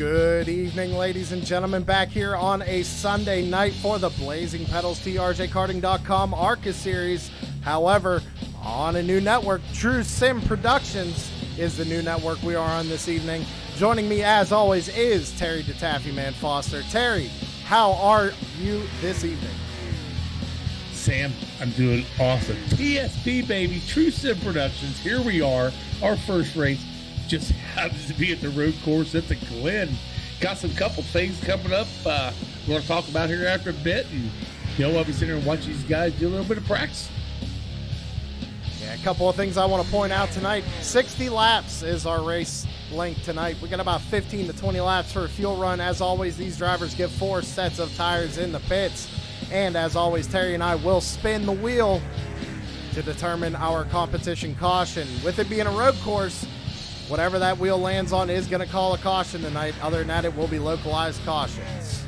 Good evening, ladies and gentlemen, back here on a Sunday night for the Blazing Pedals TRJKarting.com Arca series. However, on a new network, True Sim Productions is the new network we are on this evening. Joining me, as always, is Terry DeTaffy Man Foster. Terry, how are you this evening? Sam, I'm doing awesome. TSP, baby, True Sim Productions. Here we are, our first race. Just happens to be at the road course at the Glen. Got some couple things coming up we're going to talk about here after a bit. And, I'll be sitting there and watch these guys do a little bit of practice. Yeah, a couple of things I want to point out tonight. 60 laps is our race length tonight. We got about 15 to 20 laps for a fuel run. As always, these drivers get 4 sets of tires in the pits. And as always, Terry and I will spin the wheel to determine our competition caution. With it being a road course, whatever that wheel lands on is going to call a caution tonight. Other than that, it will be localized cautions.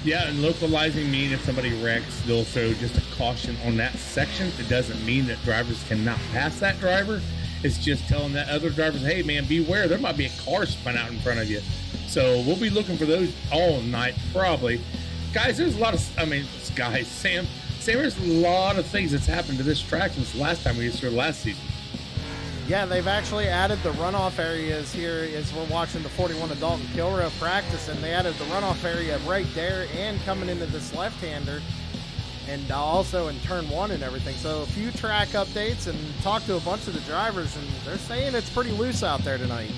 Yeah, and localizing means if somebody wrecks, they'll throw just a caution on that section. It doesn't mean that drivers cannot pass that driver. It's just telling that other drivers, hey, man, beware. There might be a car spun out in front of you. So we'll be looking for those all night, probably. Guys, there's a lot of, Sam, there's a lot of things that's happened to this track since the last time we used to last season. Yeah, they've actually added the runoff areas here as we're watching the 41 of Dalton Kilrow practice, and they added the runoff area right there and coming into this left-hander, and also in turn 1 and everything. So a few track updates, and talked to a bunch of the drivers, and they're saying it's pretty loose out there tonight.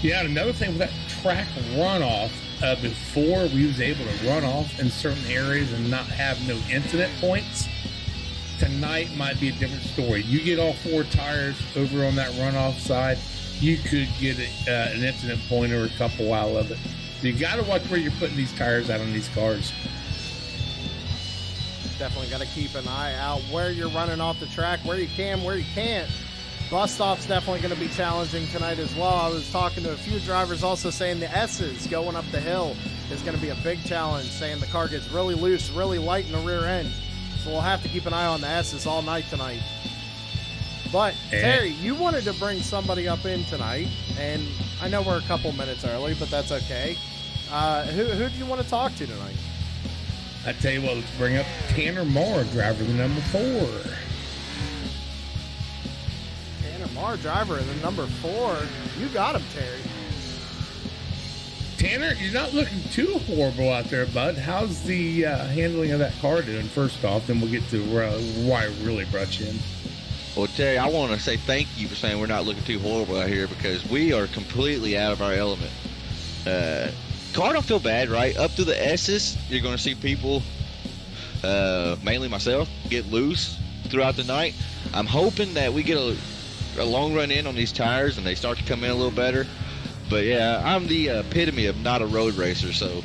Yeah, and another thing with that track runoff, before we was able to run off in certain areas and not have no incident points. Tonight might be a different story. You get all 4 tires over on that runoff side, you could get an incident point or a couple out of it. So you got to watch where you're putting these tires out on these cars. Definitely got to keep an eye out where you're running off the track, where you can, where you can't. Bus stop's definitely going to be challenging tonight as well. I was talking to a few drivers also saying the S's going up the hill is going to be a big challenge, saying the car gets really loose, really light in the rear end. So we'll have to keep an eye on the S's all night tonight. But, Terry, you wanted to bring somebody up in tonight, and I know we're a couple minutes early, but that's okay. Who do you want to talk to tonight? I tell you what, let's bring up Tanner Marr, driver the number 4. Tanner Marr, driver of the number 4. You got him, Terry. Tanner, you're not looking too horrible out there, bud. How's the handling of that car doing, first off? Then we'll get to why I really brought you in. Well, Terry, I want to say thank you for saying we're not looking too horrible out here, because we are completely out of our element. Car don't feel bad, right? Up to the S's, you're going to see people, mainly myself, get loose throughout the night. I'm hoping that we get a long run in on these tires and they start to come in a little better. But yeah, I'm the epitome of not a road racer, so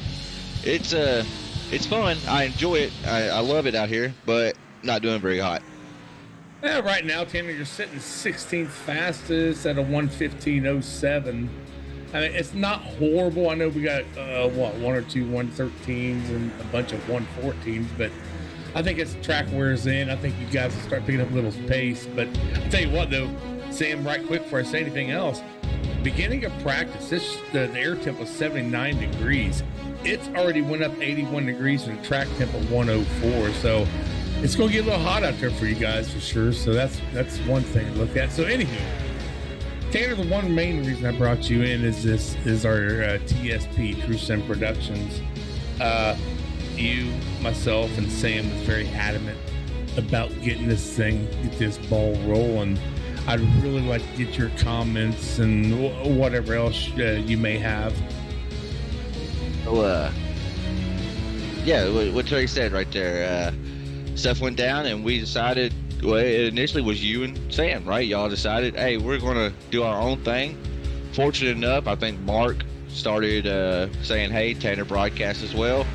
it's fun. I enjoy it. I love it out here, but not doing very hot. Yeah, right now, Tanner, you're sitting 16th fastest at a 1:15.07. I mean, it's not horrible. I know we got 1 or 2 113s and a bunch of 114s, but I think as the track wears in, I think you guys will start picking up a little pace. But I'll tell you what, though, Sam, right quick before I say anything else. Beginning of practice, the air temp was 79 degrees. It's already went up 81 degrees from the track temp of 104. So it's going to get a little hot out there for you guys for sure. So that's one thing to look at. So anywho, Tanner, the one main reason I brought you in is our TSP, True Sim Productions. You, myself, and Sam was very adamant about getting this ball rolling. I'd really like to get your comments and whatever else you may have. Well, yeah, what Terry said right there. Stuff went down, and we decided. Well, it initially was you and Sam, right? Y'all decided, hey, we're going to do our own thing. Fortunate enough, I think Mark started saying, hey, Tanner broadcast as well,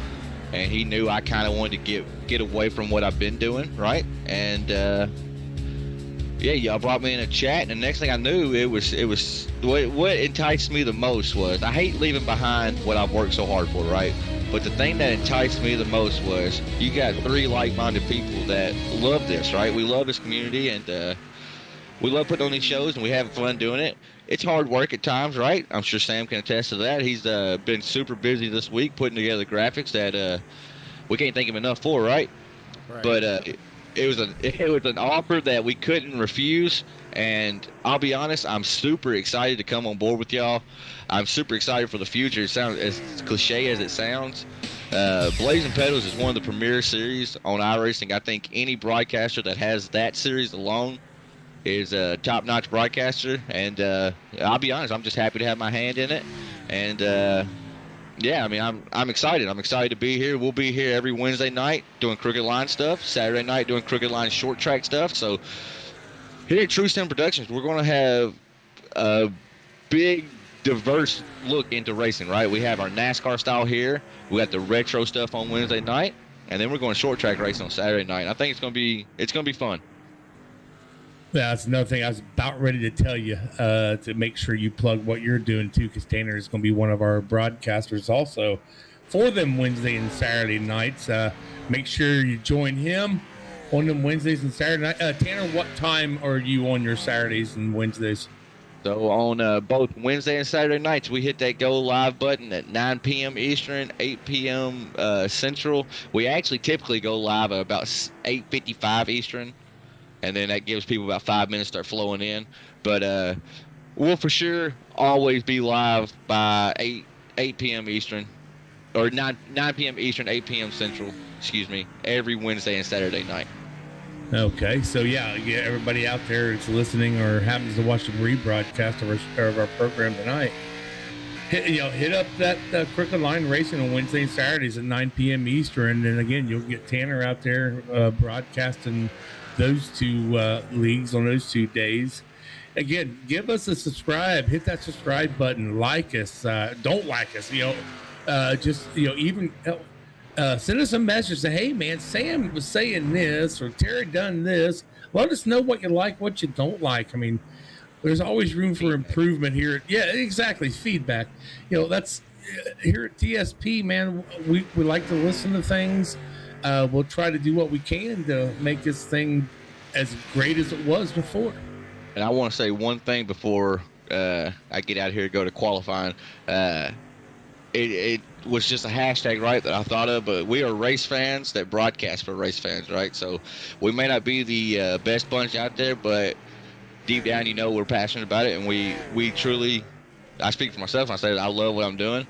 and he knew I kind of wanted to get away from what I've been doing, right? And yeah, y'all brought me in a chat, and the next thing I knew, it was what enticed me the most was, I hate leaving behind what I've worked so hard for, right? But the thing that enticed me the most was, you got 3 like-minded people that love this, right? We love this community, and we love putting on these shows, and we have fun doing it. It's hard work at times, right? I'm sure Sam can attest to that. He's been super busy this week putting together graphics that we can't thank him enough for, right? Right. But it was an offer that we couldn't refuse, and I'll be honest, I'm super excited to come on board with y'all. I'm super excited for the future. It sounds as cliche as it sounds. Blazing Pedals is one of the premier series on iRacing. I think any broadcaster that has that series alone is a top-notch broadcaster, and I'll be honest, I'm just happy to have my hand in it, and yeah, I mean, I'm excited. I'm excited to be here. We'll be here every Wednesday night doing Crooked Line stuff, Saturday night doing Crooked Line short track stuff. So here at True Sim Productions, we're going to have a big, diverse look into racing, right? We have our NASCAR style here. We got the retro stuff on Wednesday night, and then we're going short track racing on Saturday night. I think it's going to be fun. Yeah, that's another thing I was about ready to tell you, to make sure you plug what you're doing too, because Tanner is going to be one of our broadcasters also for them Wednesday and Saturday nights. Make sure you join him on them Wednesdays and Saturday night. Tanner, what time are you on your Saturdays and Wednesdays? So on both Wednesday and Saturday nights, we hit that go live button at 9 p.m. Eastern, 8 p.m. Central. We actually typically go live at about 8:55 Eastern. And then that gives people about 5 minutes to start flowing in. But we'll for sure always be live by 8 p.m. Eastern, or 9 p.m. Eastern, 8 p.m. Central, excuse me, every Wednesday and Saturday night. Okay, so yeah, everybody out there that's listening or happens to watch the rebroadcast of our program tonight, hit up that Crooked Line Racing on Wednesday and Saturdays at 9 p.m. Eastern. And again, you'll get Tanner out there broadcasting those two leagues on those 2 days. Again, give us a subscribe, hit that subscribe button, like us, don't like us, just even send us a message, say, hey man, Sam was saying this or Terry done this. Let us know what you like, what you don't like. I mean, there's always room for improvement here. Yeah, exactly, feedback. That's here at TSP, man. We like to listen to things. We'll try to do what we can to make this thing as great as it was before. And I want to say one thing before I get out here and go to qualifying. It was just a hashtag, right, that I thought of, but we are race fans that broadcast for race fans, right? So we may not be the best bunch out there, but deep down, we're passionate about it, and we truly, I speak for myself, I say I love what I'm doing.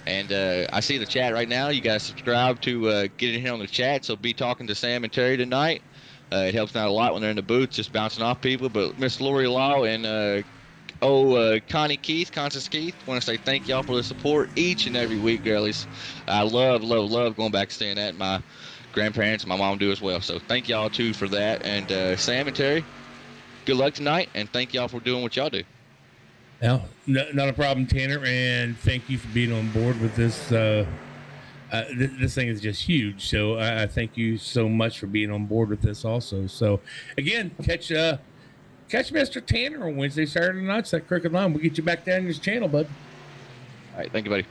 And I see the chat right now. You guys subscribe to get in here on the chat. So be talking to Sam and Terry tonight. It helps out a lot when they're in the booth, just bouncing off people. But Miss Lori Law and Constance Keith, want to say thank y'all for the support each and every week, girlies. I love going back and staying at my grandparents and my mom do as well. So thank y'all too for that. And Sam and Terry, good luck tonight, and thank y'all for doing what y'all do. No, not a problem, Tanner, and thank you for being on board with this. This thing is just huge, so I thank you so much for being on board with this also. So, again, catch Mr. Tanner on Wednesday, Saturday nights at Crooked Line. We'll get you back down in his channel, bud. All right, thank you, buddy.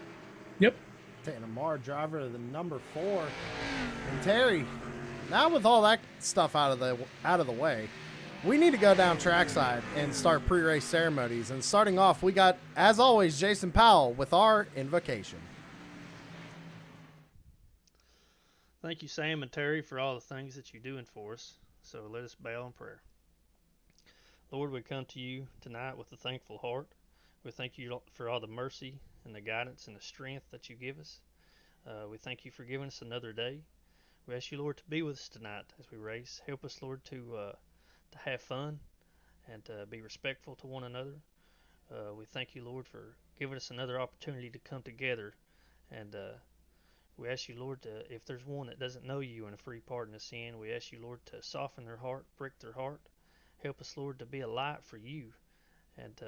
Yep. Tanner Marr, driver of the number 4. And Terry, now with all that stuff out of the way, we need to go down trackside and start pre-race ceremonies. And starting off, we got, as always, Jason Powell with our invocation. Thank you, Sam and Terry, for all the things that you're doing for us. So let us bow in prayer. Lord, we come to you tonight with a thankful heart. We thank you for all the mercy and the guidance and the strength that you give us. We thank you for giving us another day. We ask you, Lord, to be with us tonight as we race. Help us, Lord, to have fun and to be respectful to one another. We thank you, Lord, for giving us another opportunity to come together. And we ask you, Lord, if there's one that doesn't know you and a free pardon of sin, we ask you, Lord, to soften their heart, prick their heart. Help us, Lord, to be a light for you, and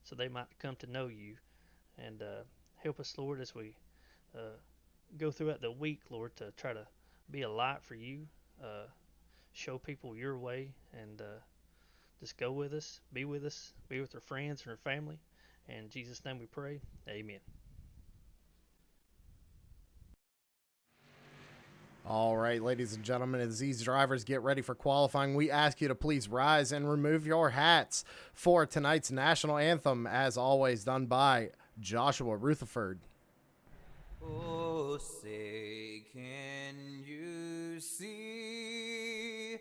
so they might come to know you. And help us, Lord, as we go throughout the week, Lord, to try to be a light for you, show people your way, and just go with us, be with our friends and our family. In Jesus' name we pray, amen. All right, ladies and gentlemen, as these drivers get ready for qualifying, we ask you to please rise and remove your hats for tonight's national anthem, as always done by Joshua Rutherford. Oh, say, can you see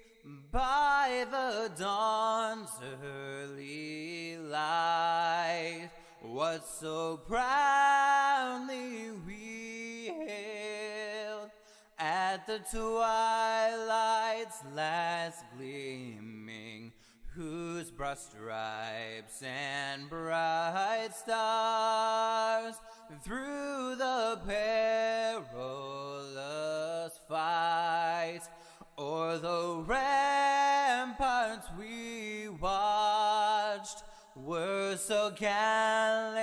by the dawn's early light what so proudly we hailed at the twilight's last gleaming, whose broad stripes and bright stars through the perilous fight o'er the ramparts we watched were so gallantly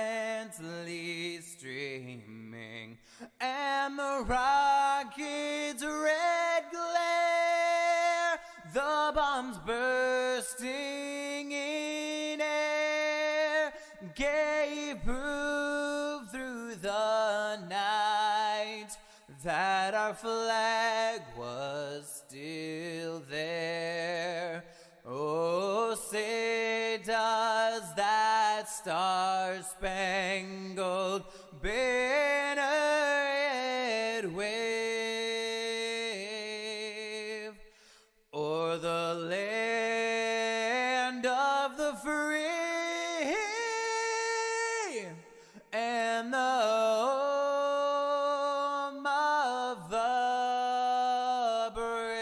streaming, and the rocket's red glare, the bombs bursting in air, gave proof through the night that our flag was still there. Oh, say does that star-spangled banner yet wave o'er the land of the free and the home of the brave.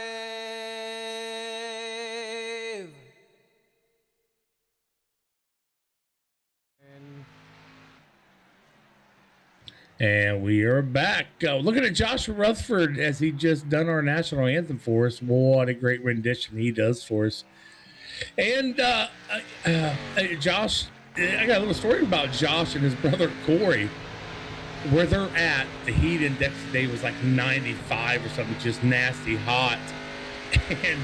And we are back. Looking at Joshua Rutherford as he just done our national anthem for us. What a great rendition he does for us. And Josh, I got a little story about Josh and his brother Corey. Where they're at, the heat index today was like 95 or something, just nasty hot. And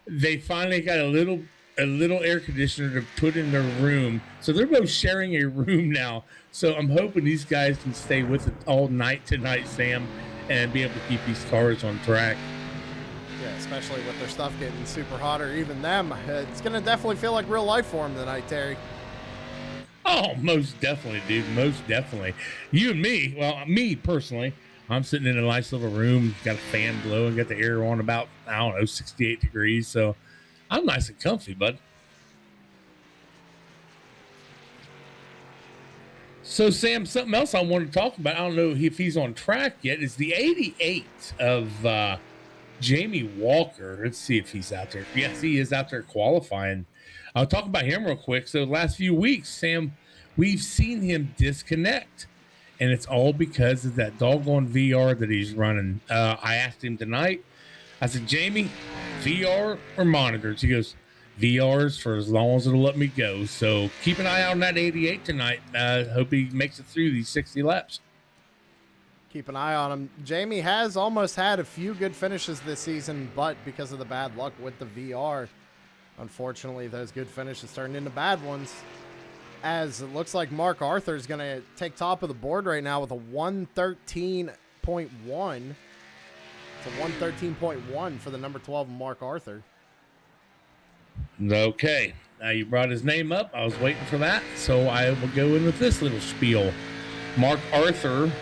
they finally got a little air conditioner to put in their room. So they're both sharing a room now. So I'm hoping these guys can stay with it all night tonight, Sam, and be able to keep these cars on track. Yeah, especially with their stuff getting super hot, or even them. It's going to definitely feel like real life for them tonight, Terry. Oh, most definitely, dude. Most definitely. You and me, well, me personally, I'm sitting in a nice little room, got a fan blowing, got the air on about, 68 degrees. So I'm nice and comfy, bud. So, Sam, something else I want to talk about, I don't know if he's on track yet, is the 88 of Jamie Walker. Let's see if he's out there. Yes, he is out there qualifying. I'll talk about him real quick. So, the last few weeks, Sam, we've seen him disconnect. And it's all because of that doggone VR that he's running. I asked him tonight, I said, Jamie, VR or monitors? He goes, VRs for as long as it'll let me go. So keep an eye out on that 88 tonight. Hope he makes it through these 60 laps. Keep an eye on him. Jamie has almost had a few good finishes this season, but because of the bad luck with the VR, unfortunately, those good finishes turned into bad ones. As it looks like Mark Arthur is going to take top of the board right now with a 113.1. It's a 113.1 for the number 12, Mark Arthur. Okay, now you brought his name up. I was waiting for that, so I will go in with this little spiel. Mark Arthur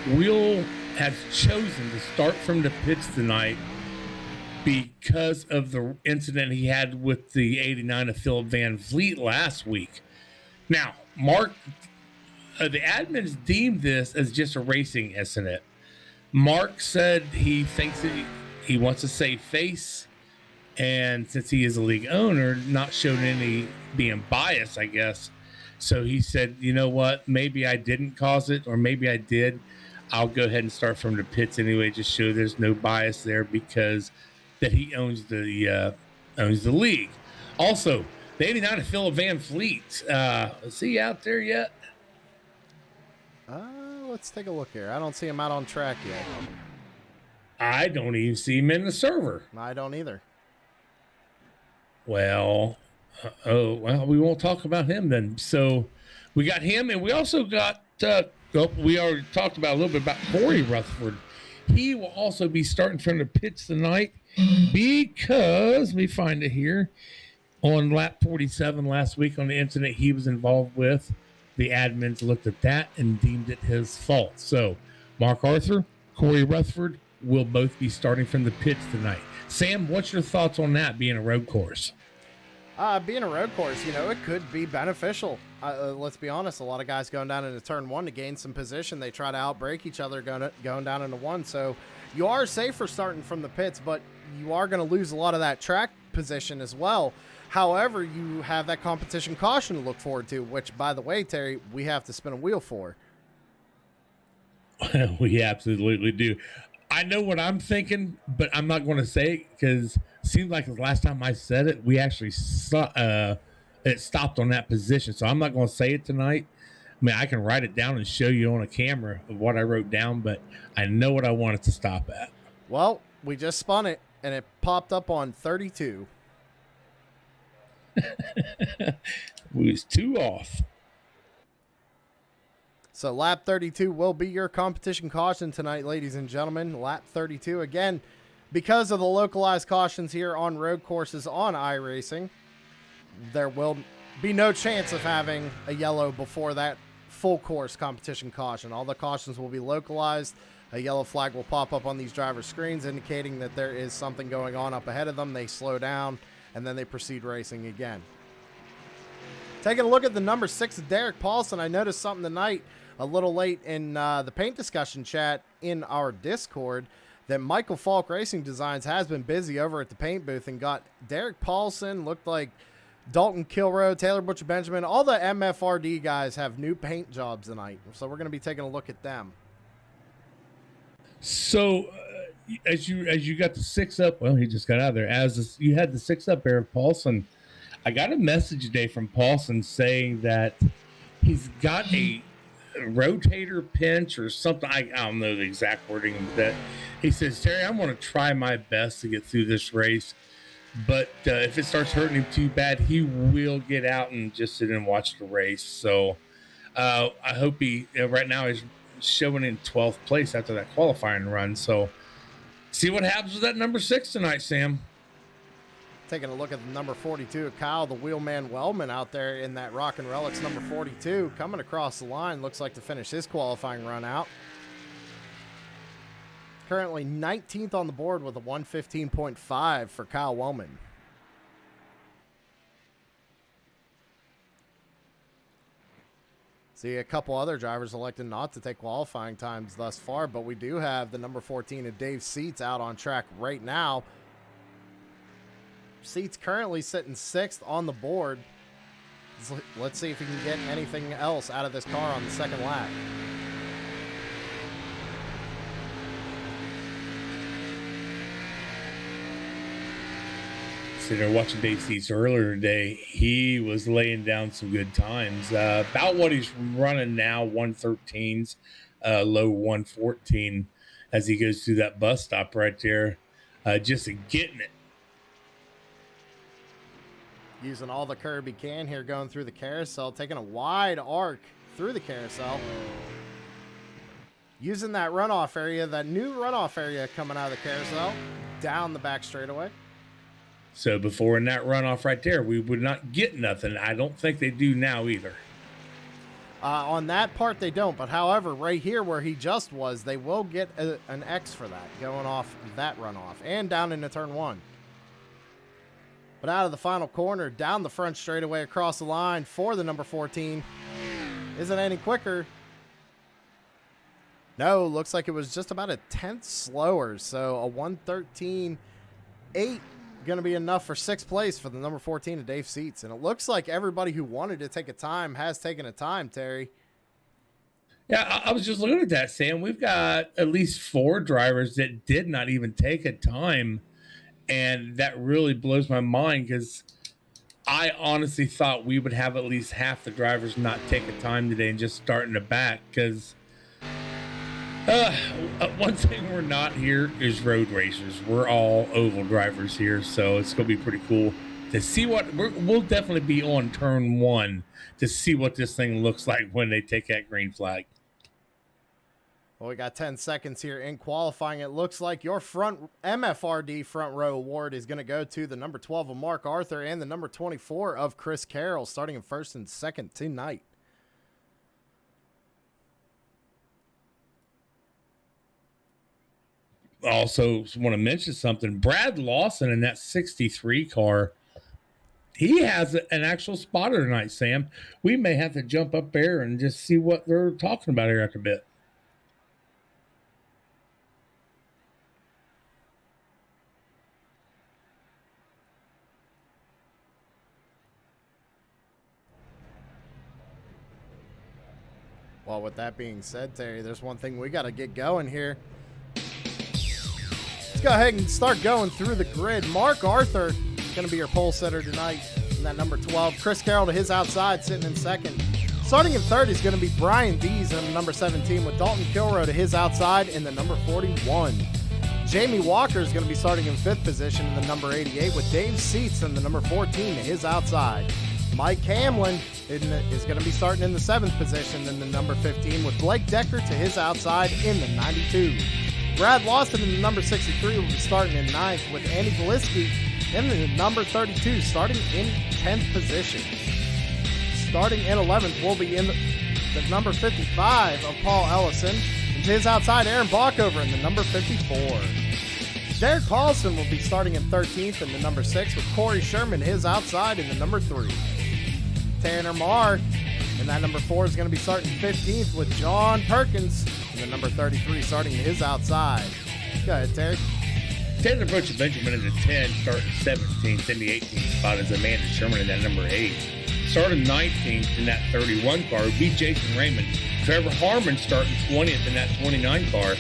has chosen to start from the pits tonight because of the incident he had with the 89 of Philip Van Vliet last week. Now, Mark, the admins deemed this as just a racing incident. Mark said he thinks that he wants to save face. And since he is a league owner, not showing any being biased, I guess. So he said, you know what? Maybe I didn't cause it, or maybe I did. I'll go ahead and start from the pits anyway, just show there's no bias there because that he owns the league. Also, the 89 of Philip Van Vliet. Is he out there yet? Let's take a look here. I don't see him out on track yet. I don't even see him in the server. I don't either. Well, we won't talk about him then. So we got him, and we also got, we already talked about a little bit about Corey Rutherford. he will also be starting from the pits tonight because, let me find it here, on lap 47 last week on the incident he was involved with, the admins looked at that and deemed it his fault. So Mark Arthur, Corey Rutherford will both be starting from the pits tonight. Sam, what's your thoughts on that being a road course? Being a road course, it could be beneficial. Let's be honest, a lot of guys going down into turn one to gain some position. They try to outbrake each other going down into one. So you are safer starting from the pits, but you are going to lose a lot of that track position as well. However, you have that competition caution to look forward to, which, by the way, Terry, we have to spin a wheel for. We absolutely do. I know what I'm thinking, but I'm not going to say it because it seems like the last time I said it, we actually it stopped on that position. So I'm not going to say it tonight. I mean, I can write it down and show you on a camera of what I wrote down, but I know what I want it to stop at. Well, we just spun it, and it popped up on 32. We was 2 off. So lap 32 will be your competition caution tonight, ladies and gentlemen. Lap 32, again, because of the localized cautions here on road courses on iRacing, there will be no chance of having a yellow before that full course competition caution. All the cautions will be localized. A yellow flag will pop up on these driver screens indicating that there is something going on up ahead of them. They slow down, and then they proceed racing again. Taking a look at the number 6, Derek Paulson. I noticed something tonight a little late in the paint discussion chat in our Discord that Michael Falk Racing Designs has been busy over at the paint booth and got Derek Paulson, looked like Dalton Kilroe, Taylor Butcher Benjamin, all the MFRD guys have new paint jobs tonight. So we're going to be taking a look at them. So as you got the 6 up, well, he just got out of there. You had the 6 up, Eric Paulson. I got a message today from Paulson saying that he's got a rotator pinch or something. I don't know the exact wording of that. He says, Terry, I'm going to try my best to get through this race, but if it starts hurting him too bad, he will get out and just sit and watch the race. So I hope he right now is showing in 12th place after that qualifying run. So see what happens with that number 6 tonight, Sam. Taking a look at the number 42, Kyle, the wheelman Wellman out there in that Rock and Relics number 42, coming across the line, looks like to finish his qualifying run out. Currently 19th on the board with a 115.5 for Kyle Wellman. See, a couple other drivers elected not to take qualifying times thus far, but we do have the number 14 of Dave Seats out on track right now. Seats currently sitting 6th on the board. Let's see if he can get anything else out of this car on the second lap. Sitting there watching Dave Seats earlier today, he was laying down some good times. About what he's running now, 113s, low 114 as he goes through that bus stop right there. Just getting it. Using all the curb he can here, going through the carousel, taking a wide arc through the carousel. Using that runoff area, that new runoff area coming out of the carousel, down the back straightaway. So before in that runoff right there, we would not get nothing. I don't think they do now either. On that part, they don't. But however, right here where he just was, they will get an X for that, going off that runoff and down into turn 1. But out of the final corner, down the front straightaway across the line for the number 14. Isn't any quicker. No, looks like it was just about a 10th slower. So a 113.8 going to be enough for 6th place for the number 14 of Dave Seats. And it looks like everybody who wanted to take a time has taken a time, Terry. Yeah, I was just looking at that, Sam. We've got at least 4 drivers that did not even take a time. And that really blows my mind because I honestly thought we would have at least half the drivers not take a time today and just start in the back because one thing we're not here is road racers. We're all oval drivers here, so it's going to be pretty cool to see what we'll definitely be on turn 1 to see what this thing looks like when they take that green flag. Well, we got 10 seconds here in qualifying. It looks like your front MFRD front row award is going to go to the number 12 of Mark Arthur and the number 24 of Chris Carroll, starting in first and second tonight. Also want to mention something. Brad Lawson in that 63 car, he has an actual spotter tonight, Sam. We may have to jump up there and just see what they're talking about here after a bit. Well, with that being said, Terry, there's one thing we got to get going here. Let's go ahead and start going through the grid. Mark Arthur is going to be your pole setter tonight in that number 12. Chris Carroll to his outside, sitting in second. Starting in third is going to be Brian Dees in the number 17 with Dalton Kilroy to his outside in the number 41. Jamie Walker is going to be starting in fifth position in the number 88 with Dave Seats in the number 14 to his outside. Mike Hamlin is going to be starting in the 7th position in the number 15 with Blake Decker to his outside in the 92. Brad Lawson in the number 63 will be starting in 9th with Andy Galiski in the number 32 starting in 10th position. Starting in 11th will be in the number 55 of Paul Ellison and to his outside Aaron Bockover in the number 54. Derek Carlson will be starting in 13th in the number 6 with Corey Sherman his outside in the number 3. Tanner Marr in that number 4 is going to be starting 15th with John Perkins in the number 33 starting his outside. Go ahead, Terry. Tanner Butcher Benjamin in the 10, starting 17th. In the 18th spot is Amanda Sherman in that number 8. Starting 19th in that 31 car would be Jason Raymond. Trevor Harmon starting 20th in that 29 car.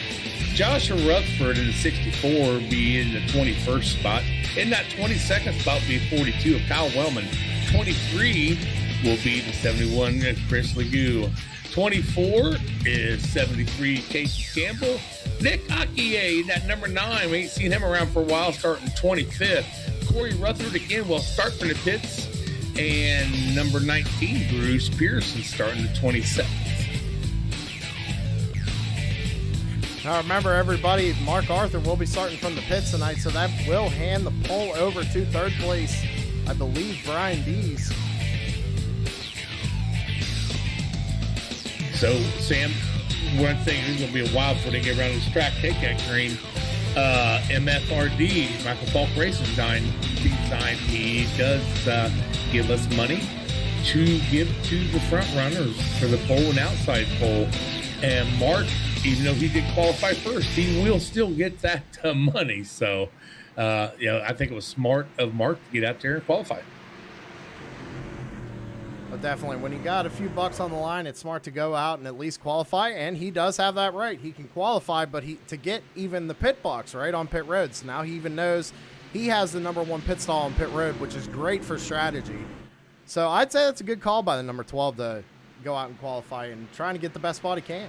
Joshua Rutherford in the 64 would be in the 21st spot. In that 22nd spot would be 42 of Kyle Wellman. 23 will be the 71 of Chris Legou. 24 is 73 Casey Campbell. Nick Akiye in that number 9. We ain't seen him around for a while, starting 25th. Corey Rutherford again will start from the pits. And number 19, Bruce Pearson, starting the 27th. Now remember, everybody, Mark Arthur will be starting from the pits tonight, so that will hand the pole over to third place, I believe, Brian Dees. So, Sam, one thing, this is going to be a while before they get around this track. Take that green. MFRD, Michael Falk Racing Design, he does give us money to give to the front runners for the pole and outside pole. And Mark, even though he did qualify first, he will still get that money. So, I think it was smart of Mark to get out there and qualify. But definitely, when you got a few bucks on the line, it's smart to go out and at least qualify, and he does have that right. He can qualify, but to get even the pit box, right, on pit road. So now he even knows he has the number 1 pit stall on pit road, which is great for strategy. So I'd say that's a good call by the number 12 to go out and qualify and trying to get the best spot he can.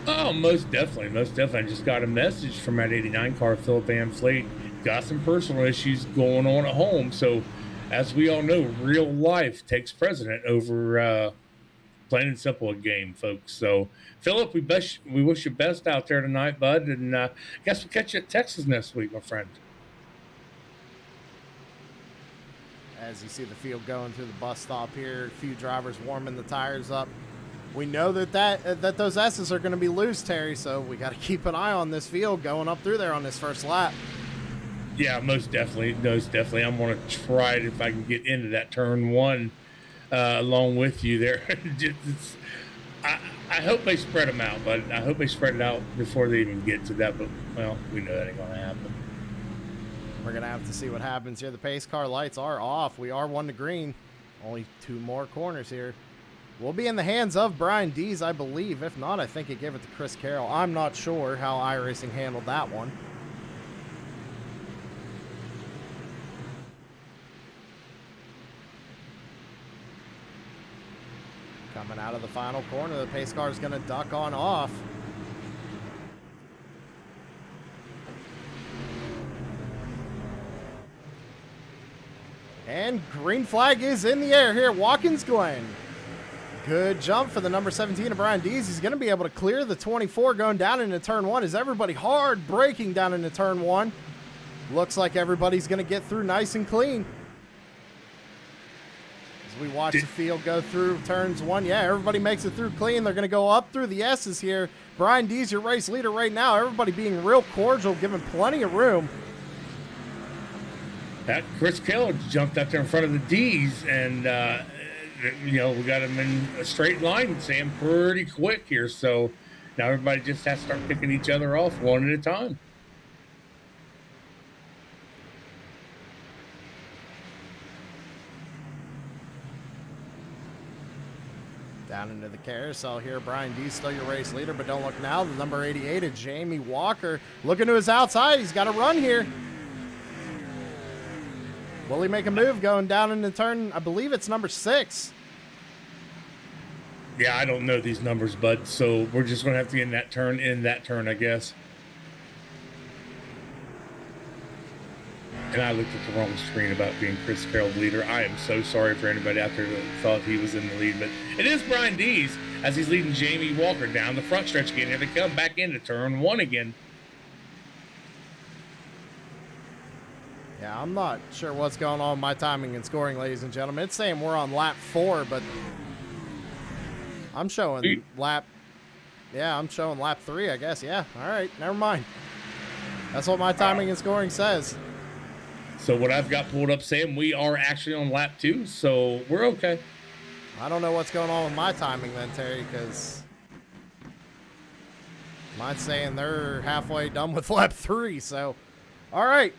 Oh, most definitely. Most definitely. I just got a message from that 89 car, Philip Van Fleet. Got some personal issues going on at home, so as we all know, real life takes precedent over plain and simple a game, folks. So, Philip, we wish you best out there tonight, bud, and I guess we'll catch you at Texas next week, my friend. As you see the field going through the bus stop here, a few drivers warming the tires up. We know that those S's are going to be loose, Terry, so we got to keep an eye on this field going up through there on this first lap. Yeah, most definitely. I'm going to try it if I can get into that turn 1 along with you there. I hope they spread them out, but I hope they spread it out before they even get to that. But, well, we know that ain't going to happen. We're going to have to see what happens here. The pace car lights are off. We are 1 to green. Only 2 more corners here. We'll be in the hands of Brian Dees, I believe. If not, I think he gave it to Chris Carroll. I'm not sure how Iracing handled that one. Coming out of the final corner, the pace car is going to duck on off. And green flag is in the air here, Watkins Glen. Good jump for the number 17 of Brian Dees. He's going to be able to clear the 24 going down into turn 1. Is everybody hard braking down into turn 1? Looks like everybody's going to get through nice and clean. As we watch the field go through turns 1. Yeah, everybody makes it through clean. They're going to go up through the S's here. Brian Dees, your race leader right now. Everybody being real cordial, giving plenty of room. That Chris Keller jumped up there in front of the D's, and we got him in a straight line, Sam, pretty quick here. So now everybody just has to start picking each other off one at a time. Down into the carousel here. Brian D still your race leader, but don't look now. The number 88 of Jamie Walker looking to his outside. He's got a run here. Will he make a move going down into turn? I believe it's number 6. Yeah, I don't know these numbers, bud. So we're just going to have to get in that turn, I guess. And I looked at the wrong screen about being Chris Carroll's leader. I am so sorry for anybody out there that thought he was in the lead. But it is Brian Dees as he's leading Jamie Walker down the front stretch again. Here they come back into turn 1 again. Yeah, I'm not sure what's going on with my timing and scoring, ladies and gentlemen. It's saying we're on lap 4, but I'm showing lap 3, I guess. Yeah, all right, never mind. That's what my timing and scoring says. So what I've got pulled up, Sam, we are actually on lap 2, so we're okay. I don't know what's going on with my timing then, Terry, because mine's saying they're halfway done with lap 3, so all right.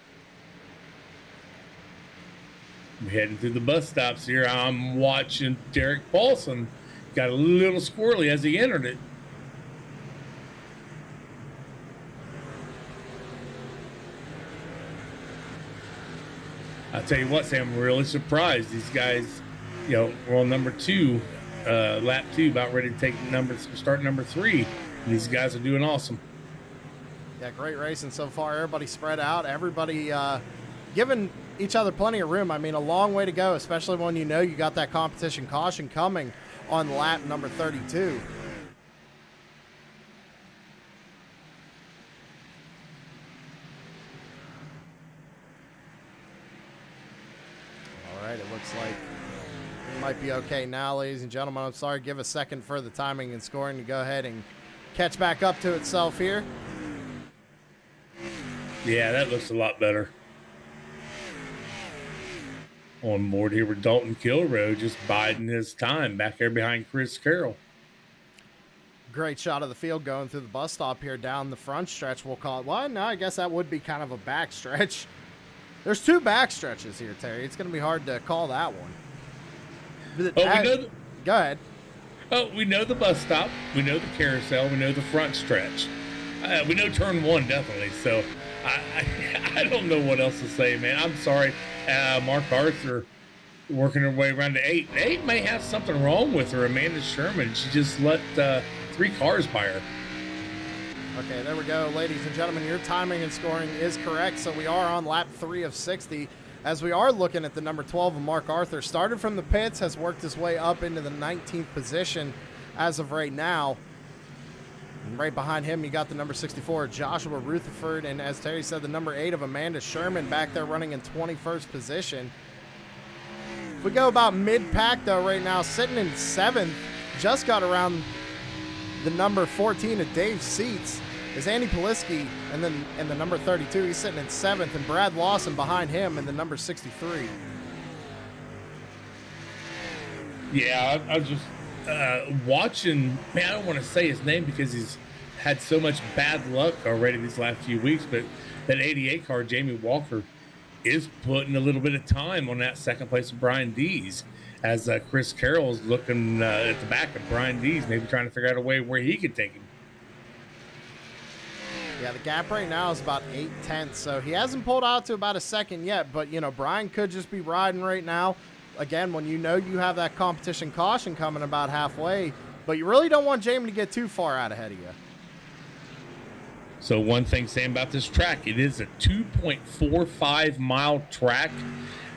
I'm heading through the bus stops here. I'm watching Derek Paulson. Got a little squirrely as he entered it. I'll tell you what, Sam, I'm really surprised. These guys, we're on number 2, lap 2, about ready to start number 3. And these guys are doing awesome. Yeah, great racing so far. Everybody spread out. Everybody giving each other plenty of room. I mean, a long way to go, especially when you got that competition caution coming on lap number 32. All right, it looks like it might be okay now, ladies and gentlemen. I'm sorry, give a second for the timing and scoring to go ahead and catch back up to itself here. Yeah, that looks a lot better. On board here with Dalton Kilroe, just biding his time back there behind Chris Carroll. Great shot of the field going through the bus stop here down the front stretch, we'll call it. Well, no, I guess that would be kind of a back stretch. There's 2 back stretches here, Terry. It's going to be hard to call that one. Go ahead. Oh, we know the bus stop. We know the carousel. We know the front stretch. We know turn 1, definitely. So I don't know what else to say, man. I'm sorry. Mark Arthur working her way around to 8. 8 may have something wrong with her. Amanda Sherman, she just let 3 cars by her. Okay, there we go. Ladies and gentlemen, your timing and scoring is correct. So we are on lap 3 of 60 as we are looking at the number 12 of Mark Arthur. Started from the pits, has worked his way up into the 19th position as of right now. And right behind him, you got the number 64, Joshua Rutherford. And as Terry said, the number 8 of Amanda Sherman back there running in 21st position. If we go about mid-pack, though, right now, sitting in 7th, just got around the number 14 of Dave Seats is Andy Poliski, and then in the number 32, he's sitting in 7th, and Brad Lawson behind him in the number 63. Yeah, I was just watching, man, I don't want to say his name because he's had so much bad luck already these last few weeks, but that 88 car, Jamie Walker, is putting a little bit of time on that second place of Brian Dees as Chris Carroll's looking at the back of Brian Dees, maybe trying to figure out a way where he could take him. Yeah, the gap right now is about 8/10, so he hasn't pulled out to about a second yet, but, Brian could just be riding right now. Again, when you have that competition caution coming about halfway, but you really don't want Jamie to get too far out ahead of you. So one thing saying about this track, it is a 2.45 mile track.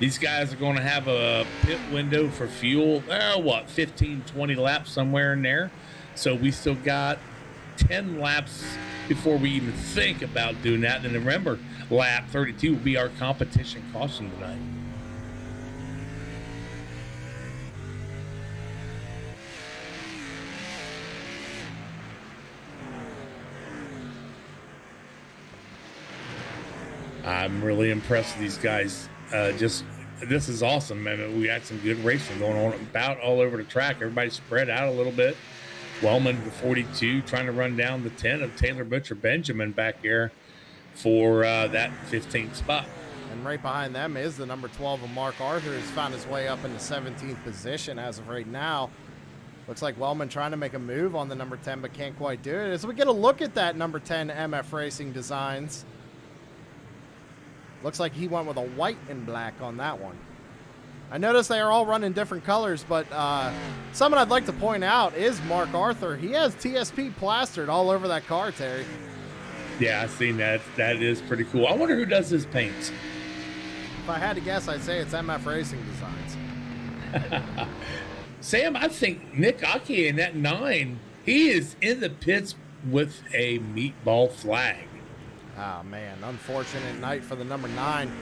These guys are going to have a pit window for fuel, 15, 20 laps somewhere in there. So we still got 10 laps before we even think about doing that. And remember, lap 32 will be our competition caution tonight. I'm really impressed with these guys. This is awesome. I mean, we got some good racing going on about all over the track. Everybody's spread out a little bit. Wellman, the 42, trying to run down the 10 of Taylor Butcher Benjamin back here for that 15th spot. And right behind them is the number 12 of Mark Arthur, who's found his way up into 17th position as of right now. Looks like Wellman trying to make a move on the number 10, but can't quite do it. As we get a look at that number 10 MF Racing Designs, looks like he went with a white and black on that one. I noticed they are all running different colors, but something I'd like to point out is Mark Arthur. He has TSP plastered all over that car, Terry. Yeah, I've seen that. That is pretty cool. I wonder who does his paints. If I had to guess, I'd say it's MF Racing Designs. Sam, I think Nick Aki in that 9, he is in the pits with a meatball flag. Oh, man, unfortunate night for the number 9.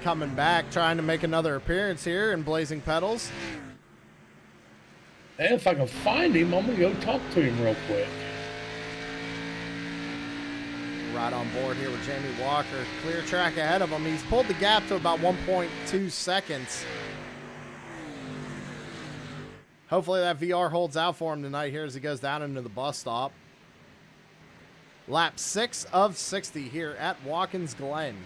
Coming back, trying to make another appearance here in Blazing Pedals. And if I can find him, I'm going to go talk to him real quick. Right on board here with Jamie Walker. Clear track ahead of him. He's pulled the gap to about 1.2 seconds. Hopefully that VR holds out for him tonight here as he goes down into the bus stop. Lap 6 of 60 here at Watkins Glen.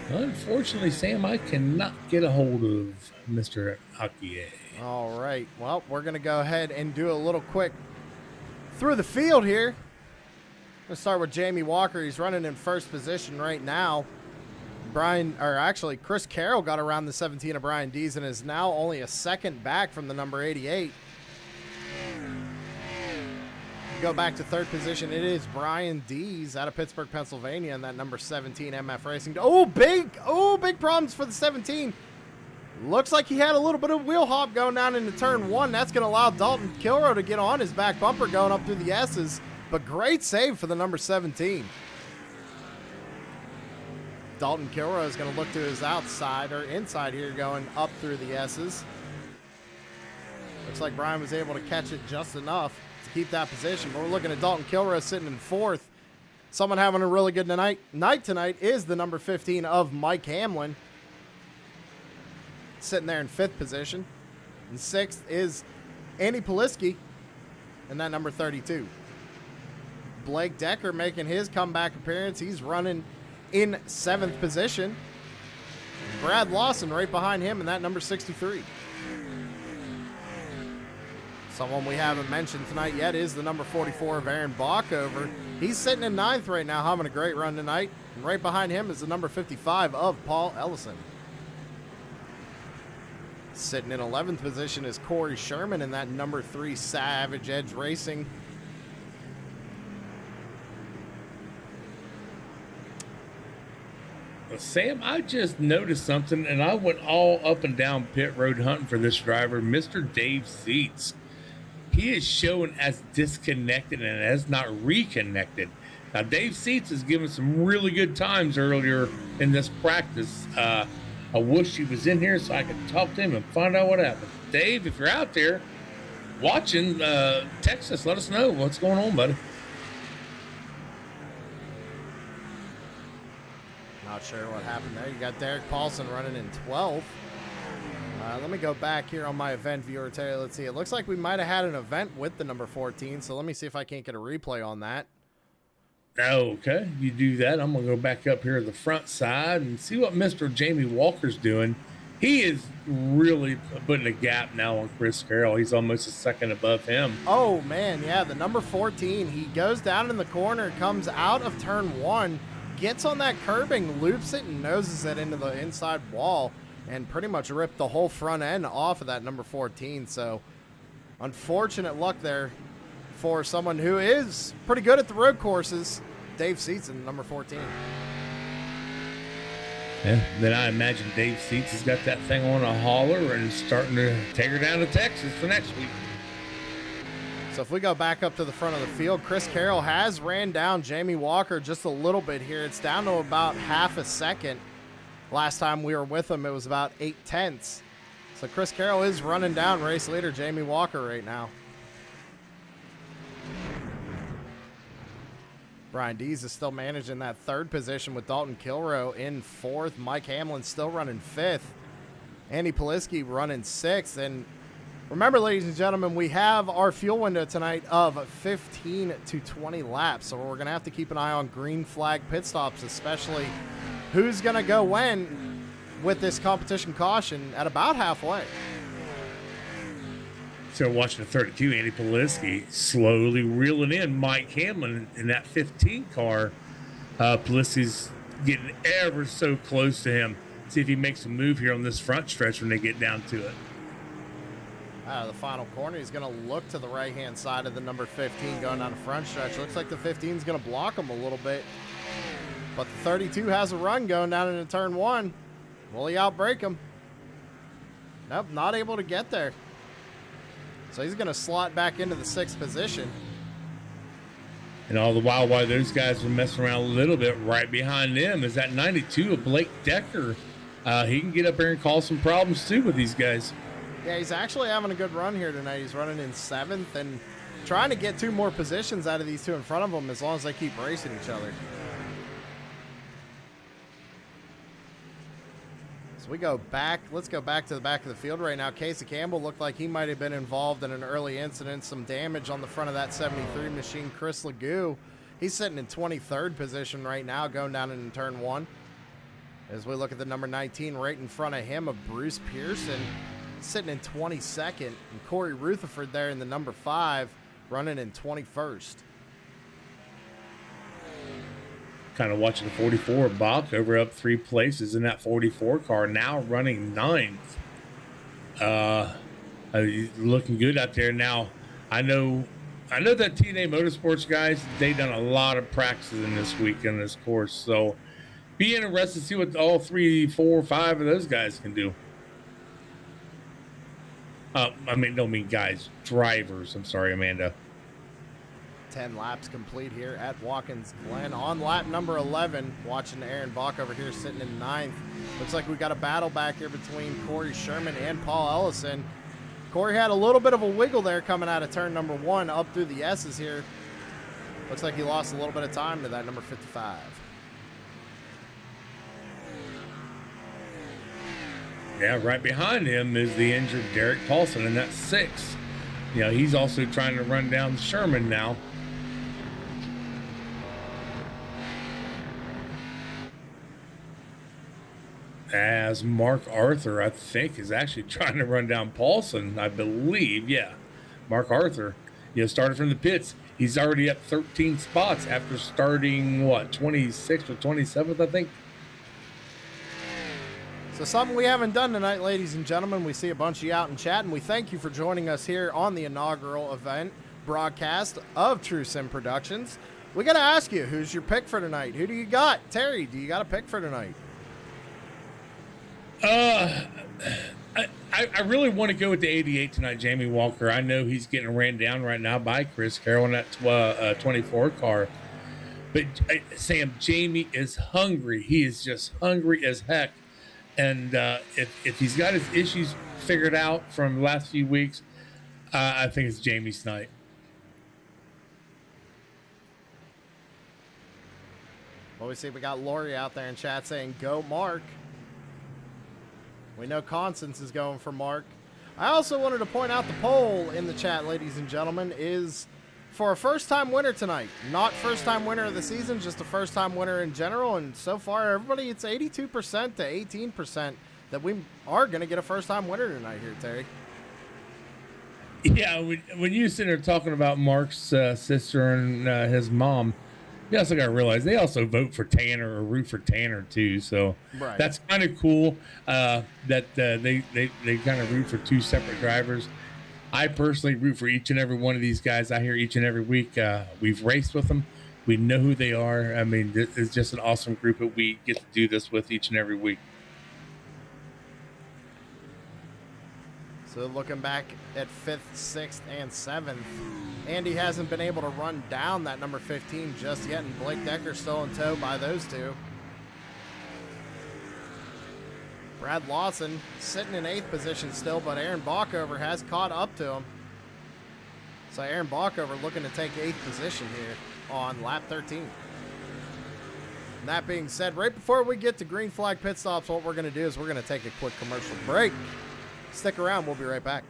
Unfortunately, Sam, I cannot get a hold of Mr. Akie. All right. Well, we're going to go ahead and do a little quick through the field here. Let's start with Jamie Walker. He's running in first position right now. Chris Carroll got around the 17 of Brian Dees and is now only a second back from the number 88. Go back to third position. It is Brian Dees out of Pittsburgh, Pennsylvania, and that number 17 MF Racing. Big problems for the 17. Looks like he had a little bit of wheel hop going down into turn 1. That's going to allow Dalton Kilrow to get on his back bumper going up through the S's, but great save for the number 17. Dalton Kilrow is going to look to his outside or inside here going up through the S's. Looks like Brian was able to catch it just enough to keep that position, but we're looking at Dalton Kilrow sitting in fourth. Someone having a really good night tonight is the number 15 of Mike Hamlin, sitting there in fifth position. And sixth is Andy Poliski and that number 32. Blake Decker making his comeback appearance. He's running in seventh position. Brad Lawson right behind him in that number 63. Someone we haven't mentioned tonight yet is the number 44 of Aaron Bockover. He's sitting in ninth right now, having a great run tonight. And right behind him is the number 55 of Paul Ellison. Sitting in 11th position is Corey Sherman in that number 3 Savage Edge Racing. Sam, I just noticed something, and I went all up and down pit road hunting for this driver, Mr. Dave Seats. He is shown as disconnected and as not reconnected. Now, Dave Seats is giving some really good times earlier in this practice. I wish he was in here so I could talk to him and find out what happened. Dave, if you're out there watching, text us. Let us know what's going on, buddy. Not sure what happened there. You got Derek Paulson running in 12th. Let me go back here on my event viewer, Terry. Let's see. It looks like we might have had an event with the number 14, so let me see if I can't get a replay on that. Okay, you do that. I'm going to go back up here to the front side and see what Mr. Jamie Walker's doing. He is really putting a gap now on Chris Carroll. He's almost a second above him. Oh, man, yeah, the number 14. He goes down in the corner, comes out of turn 1, gets on that curbing, loops it, and noses it into the inside wall, and pretty much ripped the whole front end off of that number 14. So unfortunate luck there for someone who is pretty good at the road courses. Dave Seaton, number 14. Yeah, then I imagine Dave Seats has got that thing on a hauler and starting to take her down to Texas for next week. So if we go back up to the front of the field, Chris Carroll has ran down Jamie Walker just a little bit here. It's down to about half a second. Last time we were with him, it was about 0.8. So Chris Carroll is running down race leader Jamie Walker right now. Brian Dees is still managing that third position with Dalton Kilrow in fourth. Mike Hamlin still running fifth. Andy Poliski running sixth. And remember, ladies and gentlemen, we have our fuel window tonight of 15 to 20 laps. So we're going to have to keep an eye on green flag pit stops, especially who's going to go when with this competition caution at about halfway. So watching the 32, Andy Poliski slowly reeling in Mike Hamlin in that 15 car. Poliski's getting ever so close to him. See if he makes a move here on this front stretch when they get down to it. Out of the final corner, he's going to look to the right-hand side of the number 15 going down the front stretch. Looks like the 15 is going to block him a little bit. But the 32 has a run going down into turn one. Will he outbrake him? Nope, not able to get there. So he's going to slot back into the sixth position. And all the while those guys are messing around a little bit, right behind them is that 92 of Blake Decker. He can get up there and cause some problems too with these guys. Yeah, he's actually having a good run here tonight. He's running in seventh and trying to get two more positions out of these two in front of him as long as they keep racing each other. So we go back. Let's go back to the back of the field right now. Casey Campbell looked like he might have been involved in an early incident, some damage on the front of that 73 machine. Chris Legoo, he's sitting in 23rd position right now, going down into turn one. As we look at the number 19 right in front of him of Bruce Pearson, sitting in 22nd, and Corey Rutherford there in the number 5, running in 21st. Kind of watching the 44 Bach over up 3 places in that 44 car, now running 9th. Looking good out there now. I know that TNA Motorsports guys, they done a lot of practices in this week in this course, so be interested to see what all 3, 4, 5 of those guys can do. Don't mean guys, drivers. I'm sorry, Amanda. 10 laps complete here at Watkins Glen. On lap number 11, watching Aaron Bach over here sitting in 9th. Looks like we got a battle back here between Corey Sherman and Paul Ellison. Corey had a little bit of a wiggle there coming out of turn number 1 up through the S's here. Looks like he lost a little bit of time to that number 55. Yeah, right behind him is the injured Derek Paulson, and that's 6. You know, he's also trying to run down Sherman now. As Mark Arthur, I think, is actually trying to run down Paulson, I believe. Yeah, Mark Arthur, started from the pits. He's already up 13 spots after starting, 26th or 27th, I think. So something we haven't done tonight, ladies and gentlemen. We see a bunch of you out in chat, and we thank you for joining us here on the inaugural event broadcast of True Sim Productions. We got to ask you, who's your pick for tonight? Who do you got? Terry, do you got a pick for tonight? I really want to go with the 88 tonight, Jamie Walker. I know he's getting ran down right now by Chris Carroll in that 24 car. But Sam, Jamie is hungry. He is just hungry as heck. And if he's got his issues figured out from the last few weeks, I think it's Jamie's night. Well, we see we got Lori out there in chat saying, go Mark. We know Constance is going for Mark. I also wanted to point out the poll in the chat, ladies and gentlemen, is for a first-time winner tonight. Not first-time winner of the season, just a first-time winner in general. And so far, everybody, it's 82% to 18% that we are going to get a first-time winner tonight here, Terry. Yeah, when you sit there talking about Mark's sister and his mom, You also got to realize they also vote for Tanner or root for Tanner too. So Right. that's kind of cool that they kind of root for two separate drivers. I personally root for each and every one of these guys out here each and every week. We've raced with them. We know who they are. I mean, this is just an awesome group that we get to do this with each and every week. So looking back at 5th, 6th, and 7th, Andy hasn't been able to run down that number 15 just yet, and Blake Decker still in tow by those two. Brad Lawson sitting in 8th position still, but Aaron Bockover has caught up to him. So Aaron Bockover looking to take 8th position here on lap 13. And that being said, right before we get to green flag pit stops, what we're going to do is we're going to take a quick commercial break. Stick around, we'll be right back.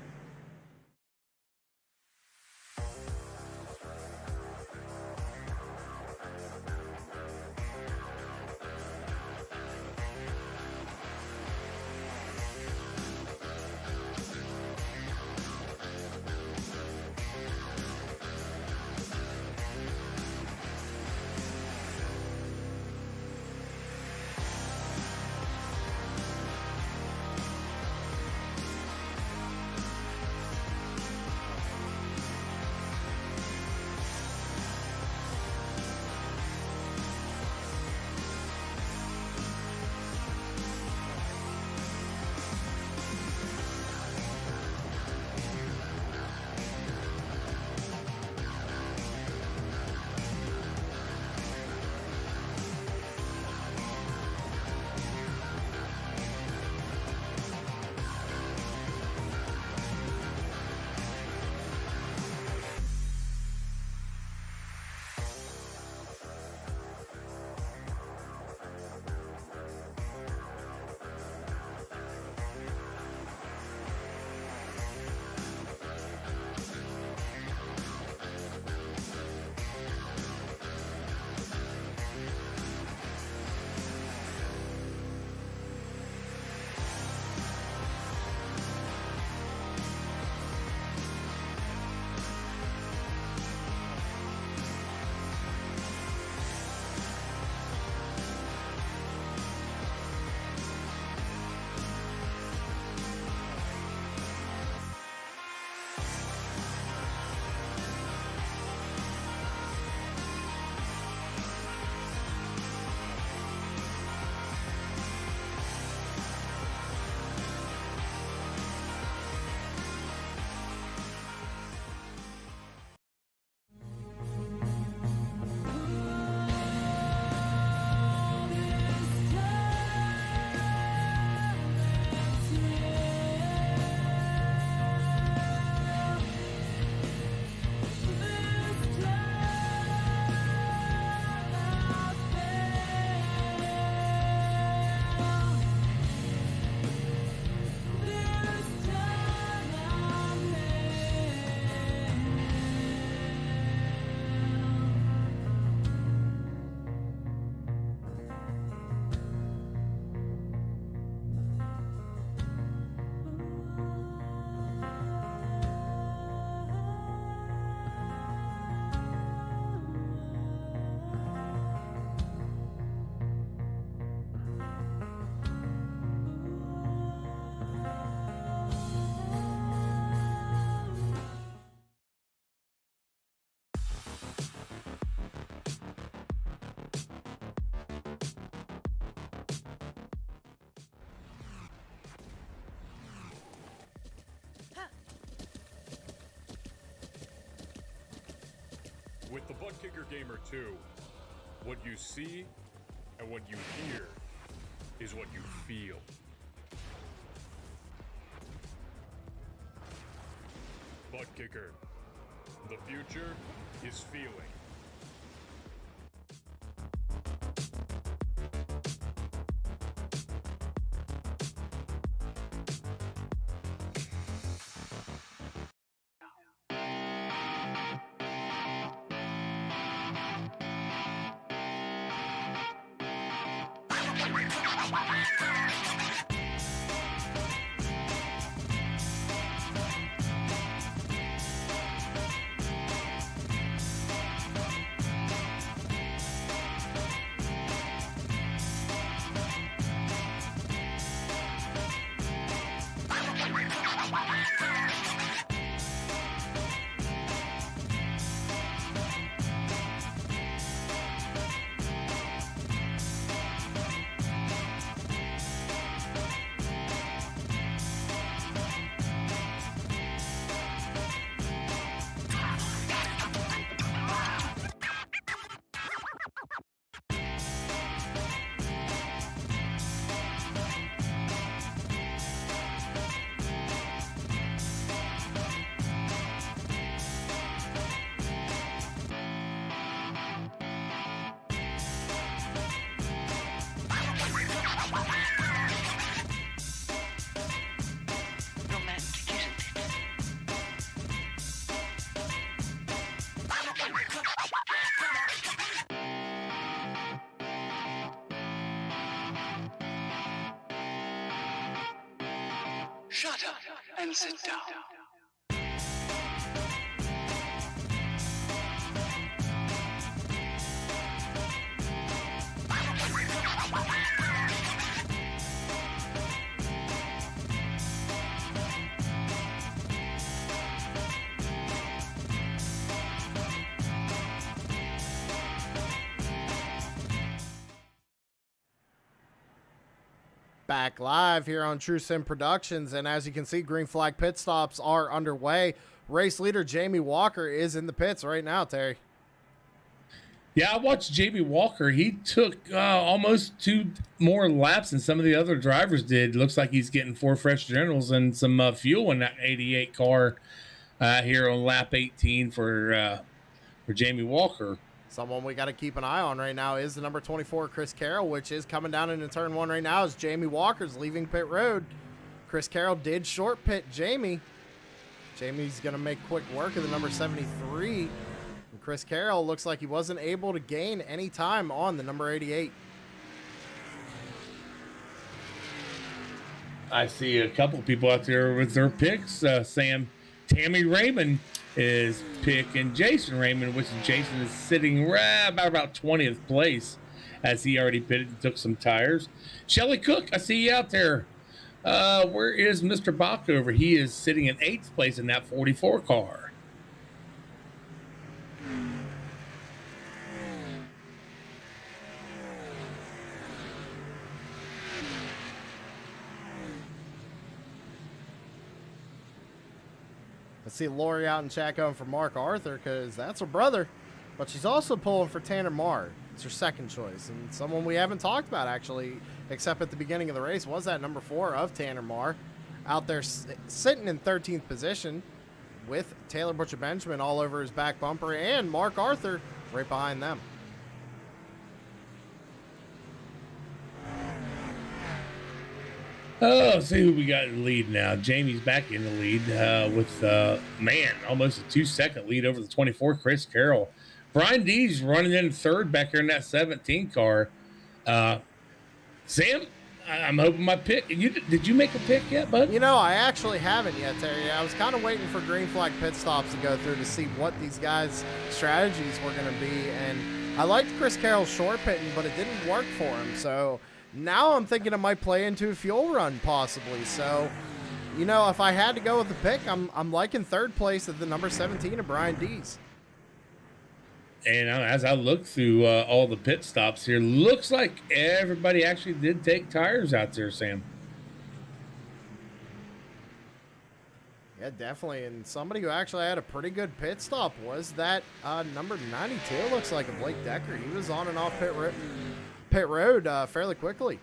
With the Butt Kicker Gamer 2, what you see and what you hear is what you feel. Butt Kicker. The future is feeling. and sit down. Back live here on True Sim Productions, and as you can see, green flag pit stops are underway. Race leader Jamie Walker is in the pits right now, Terry. Yeah, I watched Jamie Walker. He took almost 2 more laps than some of the other drivers did. Looks like he's getting 4 fresh generals and some fuel in that 88 car here on lap 18 for Jamie Walker. Someone we got to keep an eye on right now is the number 24, Chris Carroll, which is coming down into turn 1 right now as Jamie Walker's leaving pit road. Chris Carroll did short pit Jamie. Jamie's going to make quick work of the number 73. And Chris Carroll looks like he wasn't able to gain any time on the number 88. I see a couple people out there with their picks. Sam, Tammy Raymond is picking Jason Raymond, which Jason is sitting right about 20th place as he already pitted and took some tires. Shelly Cook, I see you out there. Where is Mr. Bockover? He is sitting in 8th place in that 44 car. I see Lori out in chat going for Mark Arthur because that's her brother, but she's also pulling for Tanner Marr. It's her second choice, and someone we haven't talked about actually, except at the beginning of the race, was that number 4 of Tanner Marr, out there sitting in 13th position with Taylor Butcher Benjamin all over his back bumper and Mark Arthur right behind them. Oh, let's see who we got in the lead now. Jamie's back in the lead with, almost a 2-second lead over the 24, Chris Carroll. Brian D's running in 3rd back here in that 17 car. Sam, I'm hoping my pick. Did you make a pick yet, bud? You know, I actually haven't yet, Terry. I was kind of waiting for green flag pit stops to go through to see what these guys' strategies were going to be. And I liked Chris Carroll's short pitting, but it didn't work for him. So now I'm thinking it might play into a fuel run possibly. So, you know, if I had to go with the pick, I'm liking 3rd place at the number 17 of Brian D's. And as I look through all the pit stops here, looks like everybody actually did take tires out there, Sam. Yeah, definitely. And somebody who actually had a pretty good pit stop was that number 92. Looks like a Blake Decker. He was on and off pit road fairly quickly.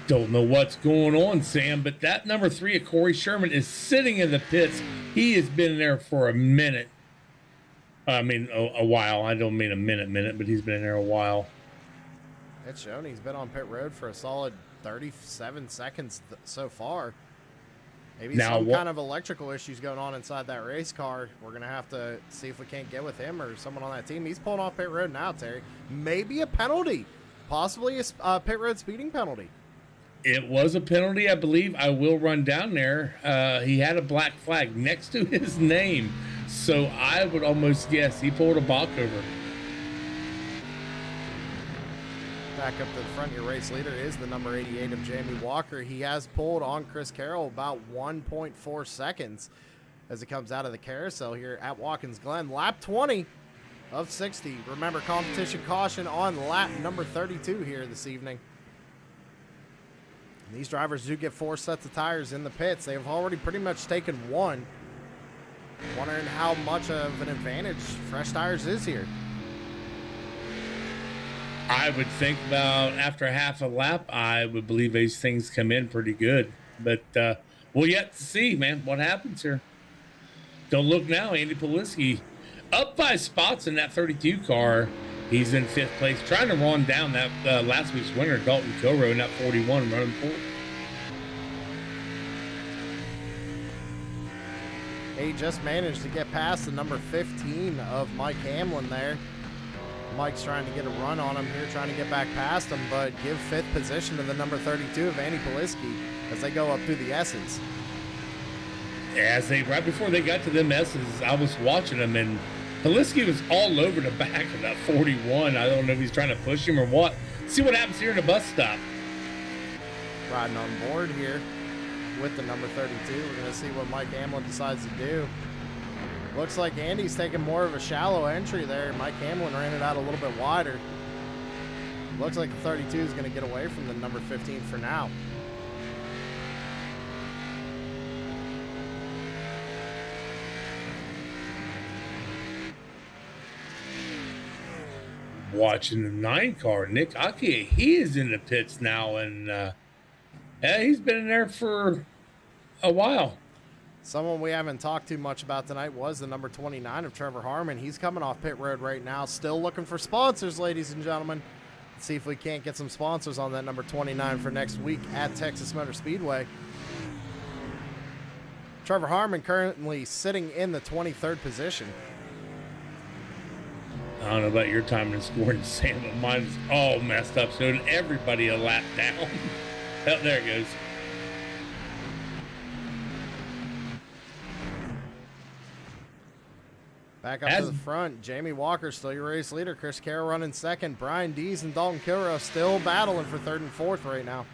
Don't know what's going on, Sam, but that number 3 of Corey Sherman is sitting in the pits. He has been there for a minute. I mean, a while. I don't mean a minute, but he's been in there a while. It's shown he's been on pit road for a solid 37 seconds so far. Maybe some kind of electrical issues going on inside that race car. We're going to have to see if we can't get with him or someone on that team. He's pulling off pit road now, Terry. Maybe a penalty. Possibly a pit road speeding penalty. It was a penalty, I believe. I will run down there. He had a black flag next to his name. So I would almost guess he pulled a balk over. Back up to the front, your race leader is the number 88 of Jamie Walker. He has pulled on Chris Carroll about 1.4 seconds as it comes out of the carousel here at Watkins Glen. Lap 20 of 60. Remember, competition caution on lap number 32 here this evening. And these drivers do get 4 sets of tires in the pits. They have already pretty much taken 1. Wondering how much of an advantage fresh tires is here. I would think about after half a lap, I would believe these things come in pretty good. But we'll yet to see, man, what happens here. Don't look now. Andy Poliski up 5 spots in that 32 car. He's in 5th place, trying to run down that last week's winner, Dalton Kilrow, in that 41, running 4th. He just managed to get past the number 15 of Mike Hamlin there. Mike's trying to get a run on him here, trying to get back past him, but give 5th position to the number 32 of Andy Poliski. as they go up through the S's. Right before they got to them S's, I was watching them, and Haliski was all over the back of that 41. I don't know if he's trying to push him or what. See what happens here in the bus stop. Riding on board here with the number 32. We're going to see what Mike Hamlin decides to do. Looks like Andy's taking more of a shallow entry there. Mike Hamlin ran it out a little bit wider. Looks like the 32 is going to get away from the number 15 for now. Watching the 9 car, Nick Aki, he is in the pits now, and he's been in there for a while. Someone we haven't talked too much about tonight was the number 29 of Trevor Harmon. He's coming off pit road right now, still looking for sponsors, ladies and gentlemen. Let's see if we can't get some sponsors on that number 29 for next week at Texas Motor Speedway. Trevor Harmon currently sitting in the 23rd position. I don't know about your time in scoring, Sam, but mine's all messed up. So everybody a lap down. Oh, there it goes. Back up to the front. Jamie Walker still your race leader. Chris Carroll running second. Brian Dees and Dalton Kilrow still battling for third and fourth right now.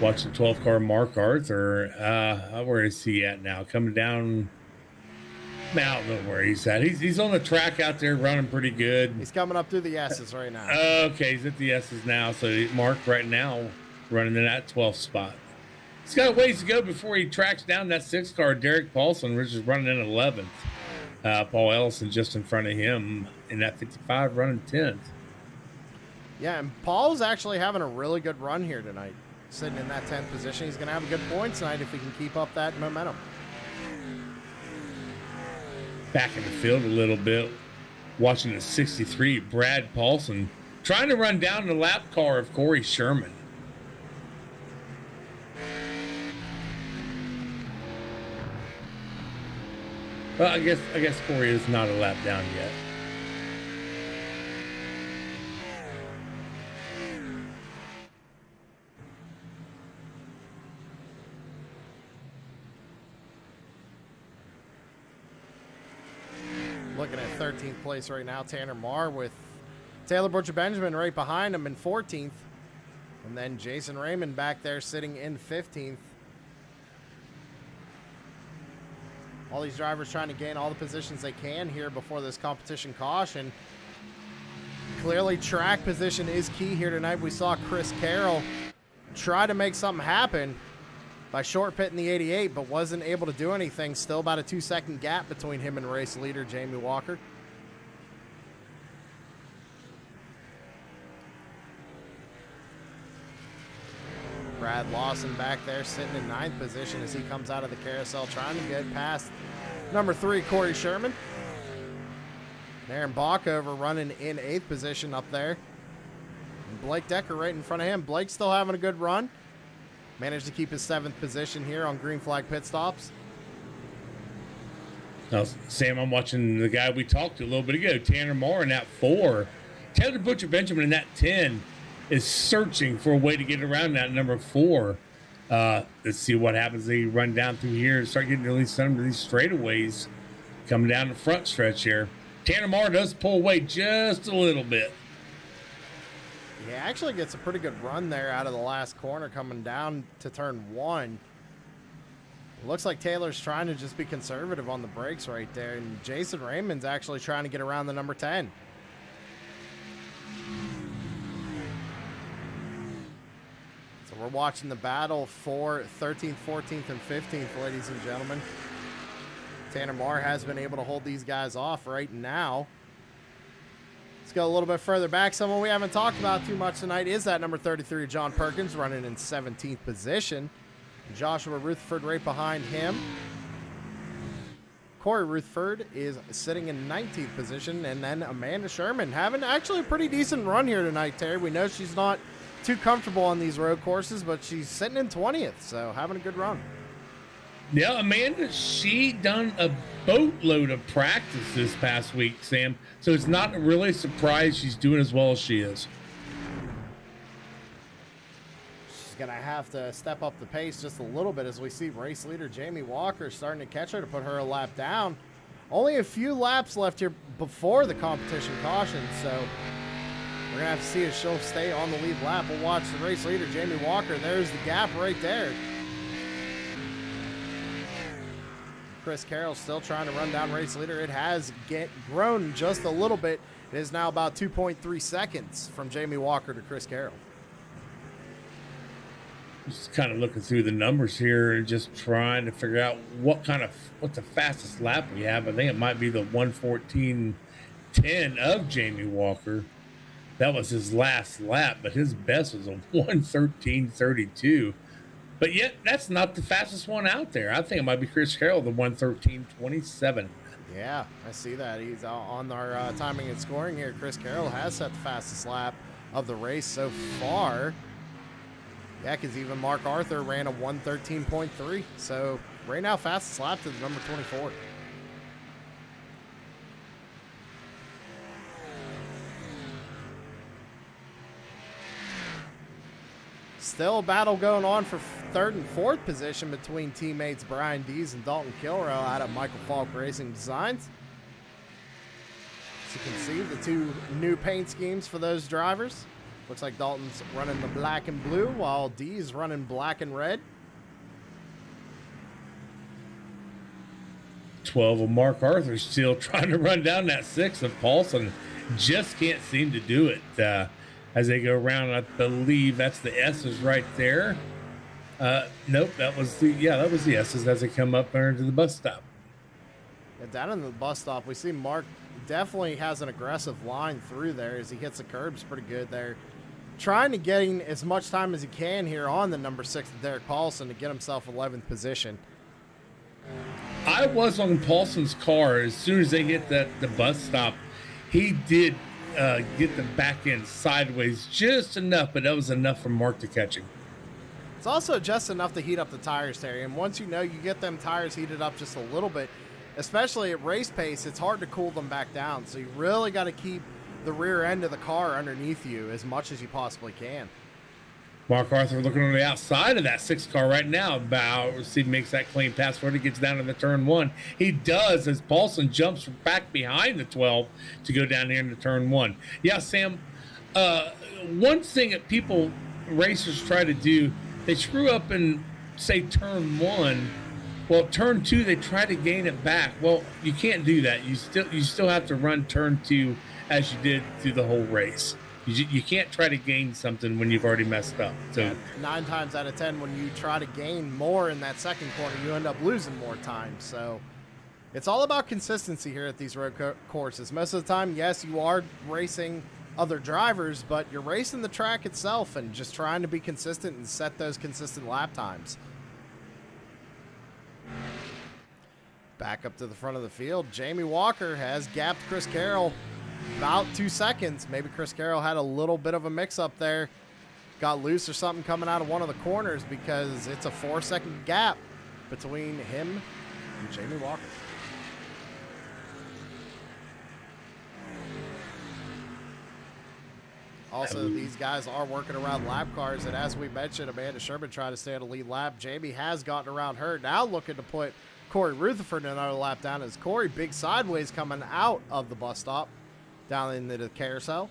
Watching 12 car Mark Arthur. Where is he at now? Coming down. I don't know where he's at. He's on the track out there running pretty good. He's coming up through the S's right now. Okay, he's at the S's now. So Mark right now running in that 12th spot. He's got a ways to go before he tracks down that 6 car, Derek Paulson, which is running in 11th. Paul Ellison just in front of him in that 55 running 10th. Yeah, and Paul's actually having a really good run here tonight. Sitting in that 10th position. He's going to have a good point tonight if he can keep up that momentum. Back in the field a little bit, watching the 63, Brad Paulson, trying to run down the lap car of Corey Sherman. Well, I guess Corey is not a lap down yet. Looking at 13th place right now, Tanner Marr with Taylor Butcher Benjamin right behind him in 14th. And then Jason Raymond back there sitting in 15th. All these drivers trying to gain all the positions they can here before this competition caution. Clearly track position is key here tonight. We saw Chris Carroll try to make something happen by short pitting the 88, but wasn't able to do anything. Still about a 2-second gap between him and race leader Jamie Walker. Brad Lawson back there sitting in 9th position as he comes out of the carousel trying to get past number 3, Corey Sherman. Aaron Bockover running in 8th position up there. And Blake Decker right in front of him. Blake's still having a good run. Managed to keep his 7th position here on green flag pit stops. Now, Sam, I'm watching the guy we talked to a little bit ago, Tanner Marr in that 4. Taylor Butcher Benjamin in that 10 is searching for a way to get around that number 4. Let's see what happens. They run down through here and start getting at least some of these straightaways coming down the front stretch here. Tanner Marr does pull away just a little bit. He actually gets a pretty good run there out of the last corner coming down to turn 1. It looks like Taylor's trying to just be conservative on the brakes right there, and Jason Raymond's actually trying to get around the number 10. So we're watching the battle for 13th, 14th, and 15th, ladies and gentlemen. Tanner Marr has been able to hold these guys off right now. Let's go a little bit further back. Someone we haven't talked about too much tonight is that number 33, John Perkins, running in 17th position. Joshua Rutherford right behind him. Corey Rutherford is sitting in 19th position. And then Amanda Sherman having actually a pretty decent run here tonight, Terry. We know she's not too comfortable on these road courses, but she's sitting in 20th, so having a good run. Yeah, Amanda, she done a boatload of practice this past week, Sam. So it's not really a surprise she's doing as well as she is. She's going to have to step up the pace just a little bit as we see race leader Jamie Walker starting to catch her to put her a lap down. Only a few laps left here before the competition caution, so we're going to have to see if she'll stay on the lead lap. We'll watch the race leader Jamie Walker. There's the gap right there. Chris Carroll still trying to run down race leader. It has grown just a little bit. It is now about 2.3 seconds from Jamie Walker to Chris Carroll. Just kind of looking through the numbers here and just trying to figure out what the fastest lap we have. I think it might be the 1:14.10 of Jamie Walker. That was his last lap, but his best was a 1:13.32. But yet, that's not the fastest one out there. I think it might be Chris Carroll, the 1:13.27. Yeah, I see that. He's on our timing and scoring here. Chris Carroll has set the fastest lap of the race so far. Yeah, because even Mark Arthur ran a 1:13.3. So right now, fastest lap to the number 24. Still a battle going on for third and fourth position between teammates Brian Dees and Dalton Kilrow out of Michael Falk Racing Designs. As you can see, the two new paint schemes for those drivers. Looks like Dalton's running the black and blue while Dees running black and red. 12 of Mark Arthur still trying to run down that 6 of Paulson. Just can't seem to do it. As they go around, I believe that's the S's right there. Nope, that was the S's as they come up there into the bus stop. Yeah, down in the bus stop, we see Mark definitely has an aggressive line through there as he hits the curbs pretty good there. Trying to gain as much time as he can here on the number 6, Derek Paulson, to get himself 11th position. I was on Paulson's car as soon as they hit the bus stop. He did get the back end sideways just enough, but that was enough for Mark to catch him. It's also just enough to heat up the tires, Terry. And once you get them tires heated up just a little bit, especially at race pace, it's hard to cool them back down. So you really got to keep the rear end of the car underneath you as much as you possibly can. Mark Arthur looking on the outside of that 6 car right now. See, makes that clean pass forward. He gets down to the turn 1. He does as Paulson jumps back behind the 12 to go down here into turn 1. Yeah, Sam, one thing that racers try to do, they screw up in, say, turn 1. Well, turn 2, they try to gain it back. Well, you can't do that. You still have to run turn 2 as you did through the whole race. You can't try to gain something when you've already messed up. So yeah, 9 times out of 10, when you try to gain more in that second corner, you end up losing more time. So it's all about consistency here at these road courses. Most of the time, yes, you are racing other drivers, but you're racing the track itself and just trying to be consistent and set those consistent lap times. Back up to the front of the field, Jamie Walker has gapped Chris Carroll about 2 seconds. Maybe Chris Carroll had a little bit of a mix-up there. Got loose or something coming out of one of the corners, because it's a 4-second gap between him and Jamie Walker. Also, these guys are working around lap cars, and as we mentioned, Amanda Sherman tried to stay on a lead lap. Jamie has gotten around her. Now looking to put Corey Rutherford another lap down, as Corey big sideways coming out of the bus stop down into the carousel.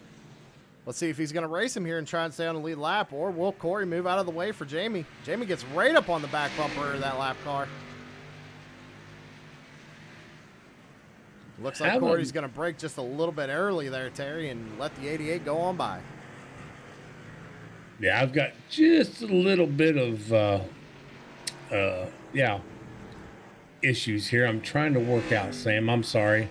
Let's see if he's going to race him here and try and stay on the lead lap, or will Corey move out of the way for Jamie? Jamie gets right up on the back bumper of that lap car. Looks like Corey's going to brake just a little bit early there, Terry, and let the 88 go on by. Yeah, I've got just a little bit of issues here I'm trying to work out, Sam. I'm sorry.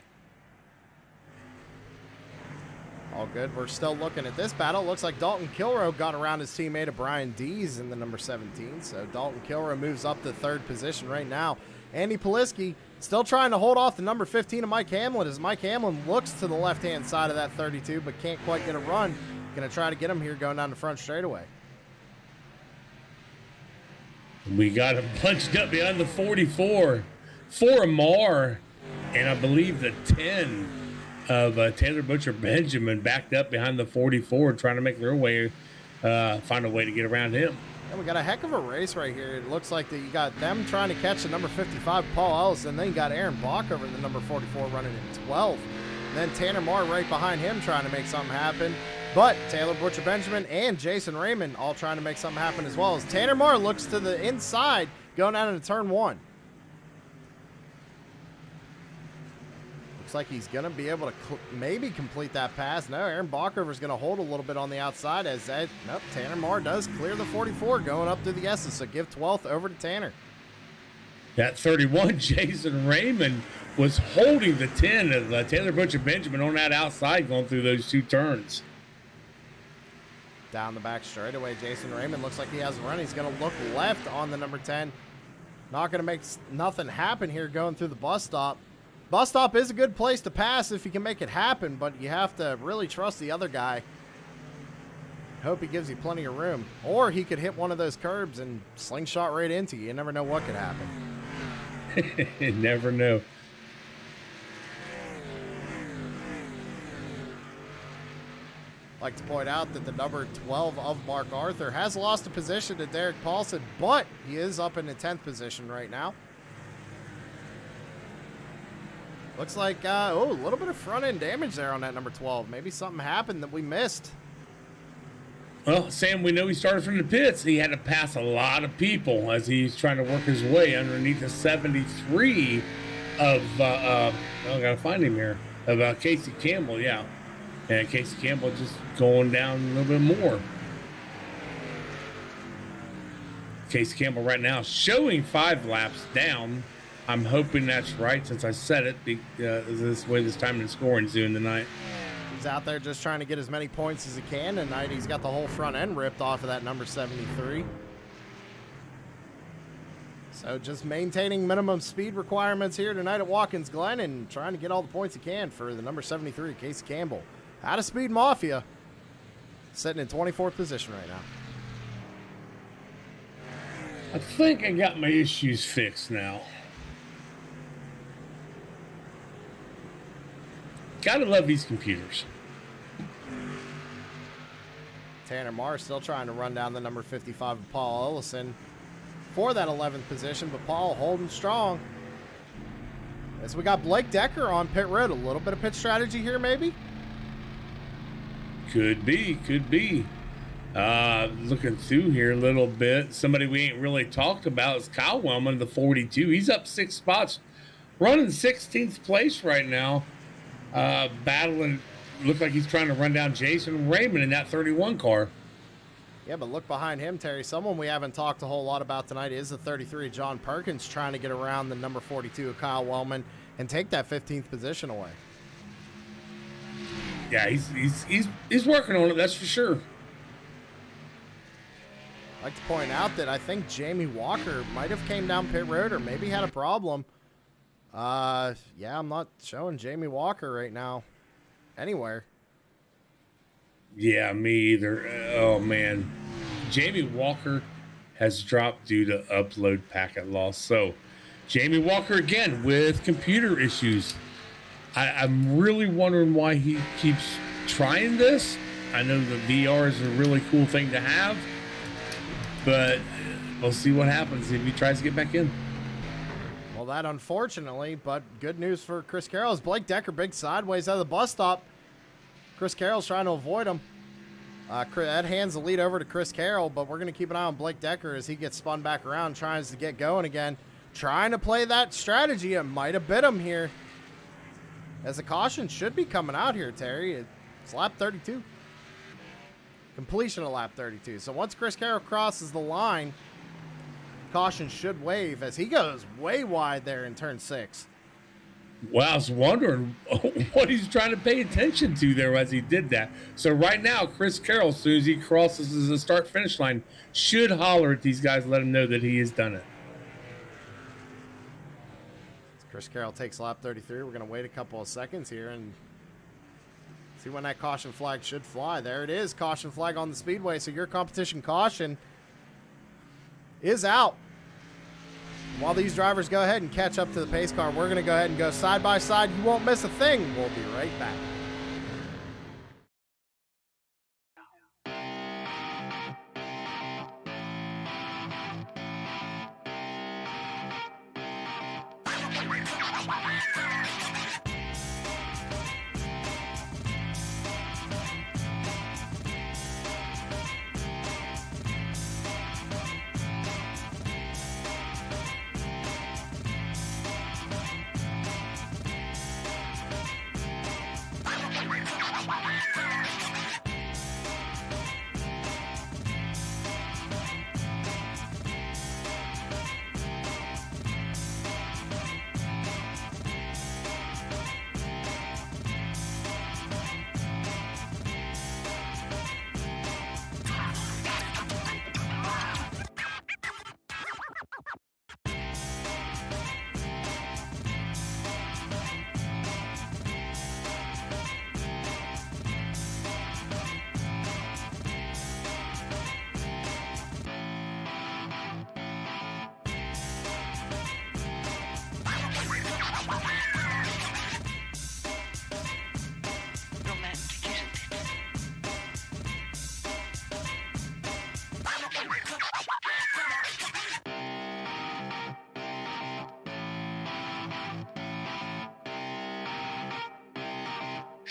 All good. We're still looking at this battle. Looks like Dalton Kilrow got around his teammate of Brian Dees in the number 17. So Dalton Kilrow moves up to third position right now. Andy Poliski still trying to hold off the number 15 of Mike Hamlin, as Mike Hamlin looks to the left-hand side of that 32, but can't quite get a run. Going to try to get him here going down the front straightaway. We got him bunched up behind the 44 for Marr, and I believe the 10 of Taylor Butcher Benjamin backed up behind the 44, trying to make their way, find a way to get around him. And we got a heck of a race right here. It looks like that you got them trying to catch the number 55, Paul Ellison. Then you got Aaron Bach over the number 44 running in 12. And then Tanner Marr right behind him trying to make something happen. But Taylor Butcher Benjamin and Jason Raymond all trying to make something happen as well, as Tanner Marr looks to the inside going out into turn 1. Looks like he's going to be able to maybe complete that pass. No, Aaron Bockover is going to hold a little bit on the outside as that. Nope, Tanner Marr does clear the 44 going up to the S's. So give 12th over to Tanner. That 31, Jason Raymond, was holding the 10 of Taylor Butcher Benjamin on that outside going through those 2 turns. Down the back straightaway, Jason Raymond looks like he has a run. He's going to look left on the number 10. Not going to make nothing happen here going through the bus stop. Bus stop is a good place to pass if you can make it happen, but you have to really trust the other guy. Hope he gives you plenty of room. Or he could hit one of those curbs and slingshot right into you. You never know what could happen. Never know. Like to point out that the number 12 of Mark Arthur has lost a position to Derek Paulson, but he is up in the 10th position right now. Looks like, a little bit of front-end damage there on that number 12. Maybe something happened that we missed. Well, Sam, we know he started from the pits. He had to pass a lot of people as he's trying to work his way underneath the 73 of, I got to find him here, of Casey Campbell, yeah. And Casey Campbell just going down a little bit more. Casey Campbell right now showing 5 laps down. I'm hoping that's right since I said it. This way this time in scoring soon tonight. He's out there just trying to get as many points as he can tonight. He's got the whole front end ripped off of that number 73. So just maintaining minimum speed requirements here tonight at Watkins Glen and trying to get all the points he can for the number 73, Casey Campbell. Out of Speed Mafia, sitting in 24th position right now. I think I got my issues fixed now. Gotta love these computers. Tanner Marr still trying to run down the number 55 of Paul Ellison for that 11th position, but Paul holding strong. As we got Blake Decker on pit road, a little bit of pit strategy here maybe? Could be. Looking through here a little bit, somebody we ain't really talked about is Kyle Wellman, the 42. He's up 6 spots, running 16th place right now. Battling, look like he's trying to run down Jason Raymond in that 31 car. Yeah, but look behind him, Terry. Someone we haven't talked a whole lot about tonight is the 33, John Perkins, trying to get around the number 42 of Kyle Wellman and take that 15th position away. Yeah, he's working on it, that's for sure. I'd like to point out that I think Jamie Walker might have came down pit road or maybe had a problem. Yeah, I'm not showing Jamie Walker right now anywhere. Yeah, me either. Oh, man. Jamie Walker has dropped due to upload packet loss. So, Jamie Walker again with computer issues. I'm really wondering why he keeps trying this. I know the VR is a really cool thing to have, but we'll see what happens if he tries to get back in. Well, that unfortunately, but good news for Chris Carroll is Blake Decker big sideways out of the bus stop. Chris Carroll's trying to avoid him. That hands the lead over to Chris Carroll, but we're going to keep an eye on Blake Decker as he gets spun back around, trying to get going again. Trying to play that strategy. It might have bit him here. As a caution should be coming out here, Terry. It's lap 32. Completion of lap 32. So once Chris Carroll crosses the line, caution should wave as he goes way wide there in turn 6. Well, I was wondering what he's trying to pay attention to there as he did that. So right now, Chris Carroll, as soon as he crosses the start-finish line, should holler at these guys, let him know that he has done it. Chris Carroll takes lap 33. We're going to wait a couple of seconds here and see when that caution flag should fly. There it is, caution flag on the speedway. So your competition caution is out. While these drivers go ahead and catch up to the pace car, we're going to go ahead and go side by side. You won't miss a thing. We'll be right back.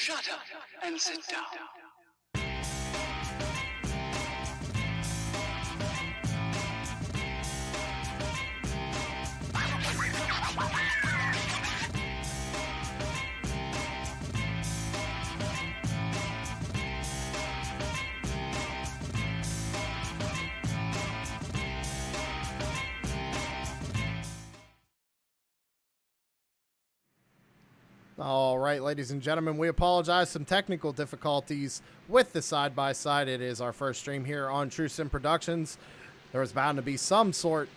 Shut up and sit down. All right, ladies and gentlemen, we apologize. Some technical difficulties with the side-by-side. It is our first stream here on True Sim Productions. There was bound to be some sort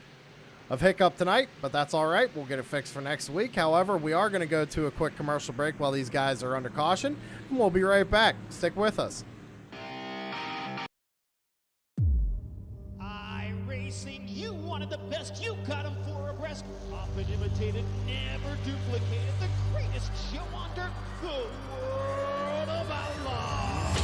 of hiccup tonight, but that's all right. We'll get it fixed for next week. However, we are going to go to a quick commercial break while these guys are under caution, and we'll be right back. Stick with us. Iracing, you wanted the best. You got them for abreast. Often imitated, never duplicated. The greatest show on dirt, the World of Outlaws.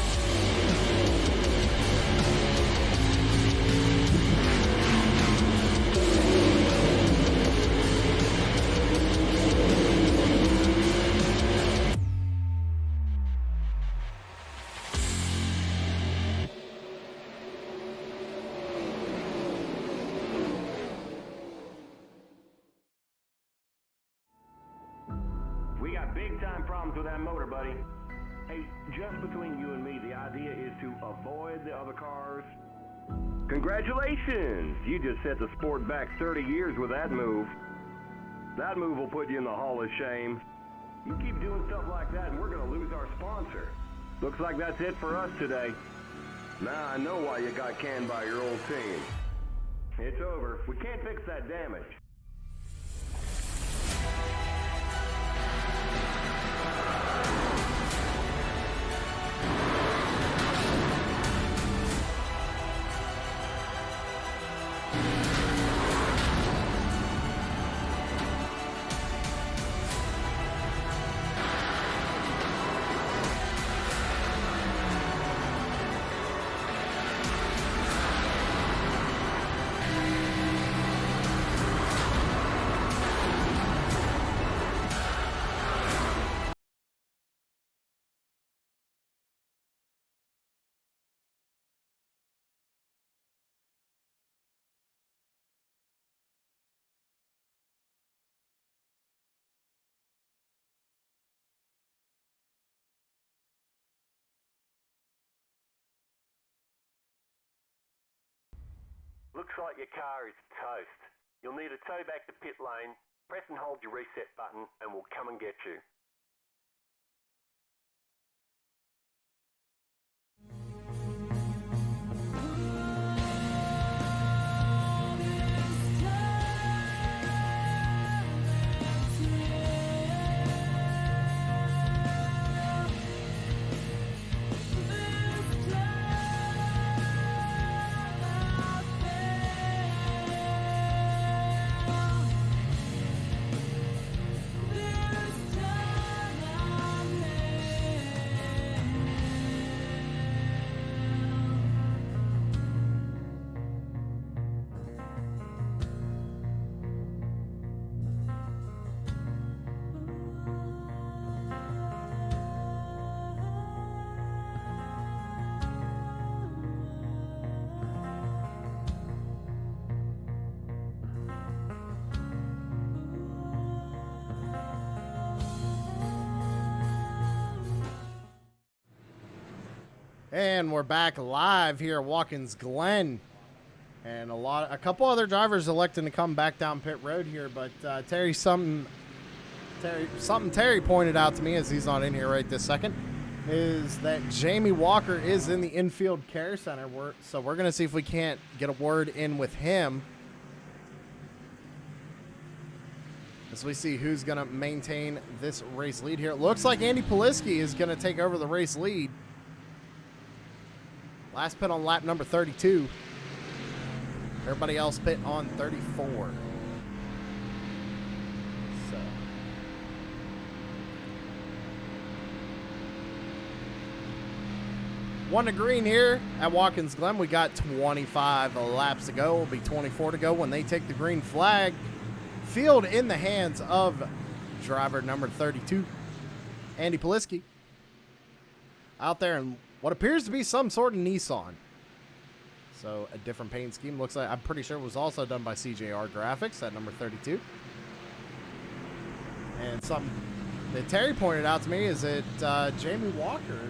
We got big time problems with that motor, buddy. Hey, just between you and me, the idea is to avoid the other cars. Congratulations! You just set the sport back 30 years with that move. That move will put you in the Hall of Shame. You keep doing stuff like that and we're gonna lose our sponsor. Looks like that's it for us today. Now I know why you got canned by your old team. It's over. We can't fix that damage. Looks like your car is toast. You'll need a tow back to pit lane. Press and hold your reset button and we'll come and get you. And we're back live here at Watkins Glen. And a couple other drivers electing to come back down pit road here, but Terry pointed out to me, as he's not in here right this second, is that Jamie Walker is in the infield care center. So we're going to see if we can't get a word in with him as we see who's going to maintain this race lead here. It looks like Andy Poliski is going to take over the race lead. Last pit on lap number 32. Everybody else pit on 34. So. One to green here at Watkins Glen. We got 25 laps to go. It'll be 24 to go when they take the green flag. Field in the hands of driver number 32, Andy Poliski. out there in what appears to be some sort of Nissan. So a different paint scheme. Looks like, I'm pretty sure it was also done by CJR-Graph-x at number 32. And something that Terry pointed out to me is that Jamie Walker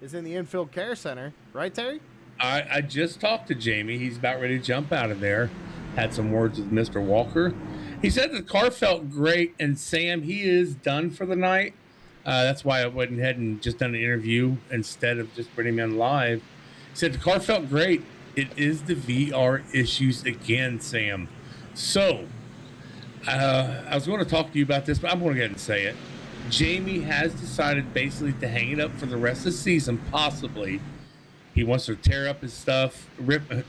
is in the infield care center. Right, Terry? I just talked to Jamie. He's about ready to jump out of there. Had some words with Mr. Walker. He said the car felt great, and Sam, he is done for the night. That's why I went ahead and just done an interview instead of just bringing him in live. He said the car felt great. It is the VR issues again, Sam. So, I was going to talk to you about this, but I'm going to go ahead and say it. Jamie has decided basically to hang it up for the rest of the season, possibly. He wants to tear up his stuff,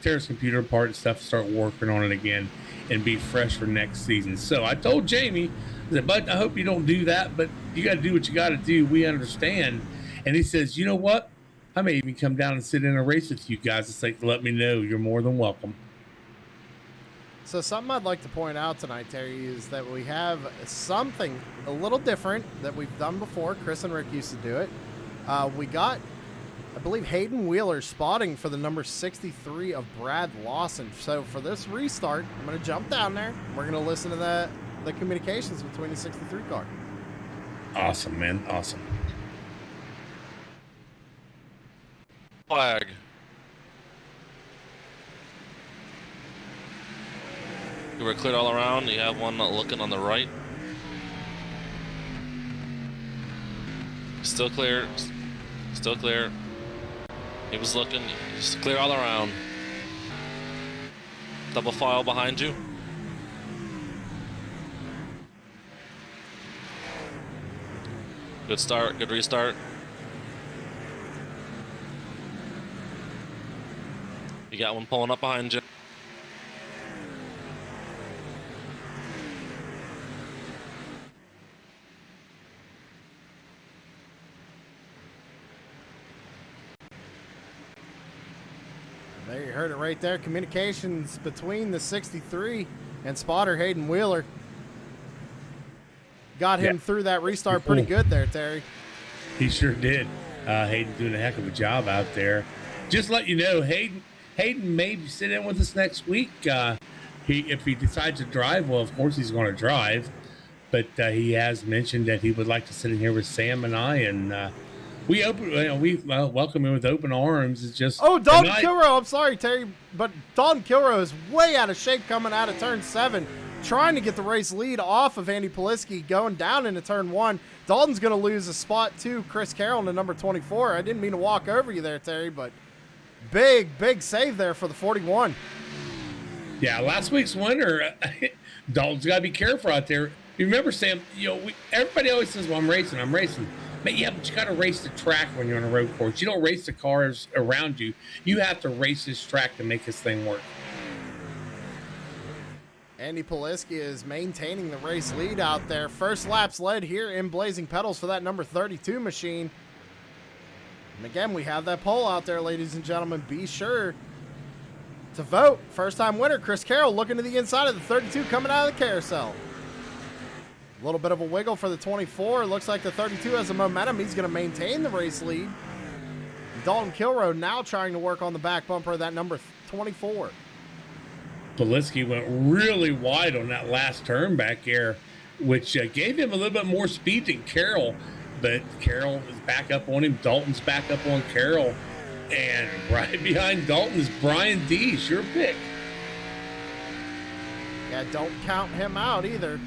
tear his computer apart and stuff, start working on it again, and be fresh for next season. So I told Jamie, I said, "Bud, I hope you don't do that, but you got to do what you got to do. We understand." And he says, "You know what? I may even come down and sit in a race with you guys. It's like, let me know. You're more than welcome." So something I'd like to point out tonight, Terry, is that we have something a little different that we've done before. Chris and Rick used to do it. We got, I believe, Hayden Wheeler spotting for the number 63 of Brad Lawson. So for this restart, I'm going to jump down there. We're going to listen to the communications between the 63 car. Awesome, man. Awesome. Flag. You were cleared all around. You have one looking on the right. Still clear. Still clear. He was looking. He's clear all around. Double file behind you. Good start. Good restart. You got one pulling up behind you. There, you heard it right there. Communications between the 63 and spotter Hayden Wheeler. Got him through that restart pretty good there, Terry. He sure did. Hayden doing a heck of a job out there. Just let you know, Hayden may sit in with us next week. If he decides to drive, well, of course he's going to drive. But he has mentioned that he would like to sit in here with Sam and I, and we welcome him with open arms. It's just Dalton Kilrow. I'm sorry, Terry, but Dalton Kilrow is way out of shape coming out of turn 7, trying to get the race lead off of Andy Poliski going down into turn 1. Dalton's going to lose a spot to Chris Carroll in number 24. I didn't mean to walk over you there, Terry, but big save there for the 41. Yeah, last week's winner, Dalton's got to be careful out there. You remember, Sam, everybody always says, well, I'm racing. But yeah, but you got to race the track when you're on a road course. You don't race the cars around you. You have to race this track to make this thing work. Andy Poliski is maintaining the race lead out there. First laps led here in Blazing Pedals for that number 32 machine. And again, we have that poll out there, ladies and gentlemen. Be sure to vote. First-time winner, Chris Carroll, looking to the inside of the 32 coming out of the carousel. A little bit of a wiggle for the 24. Looks like the 32 has the momentum. He's going to maintain the race lead. Dalton Kilrow now trying to work on the back bumper of that number 24. Poliski went really wide on that last turn back there, which gave him a little bit more speed than Carroll. But Carroll is back up on him. Dalton's back up on Carroll. And right behind Dalton is Brian Dees, your pick. Yeah, don't count him out either.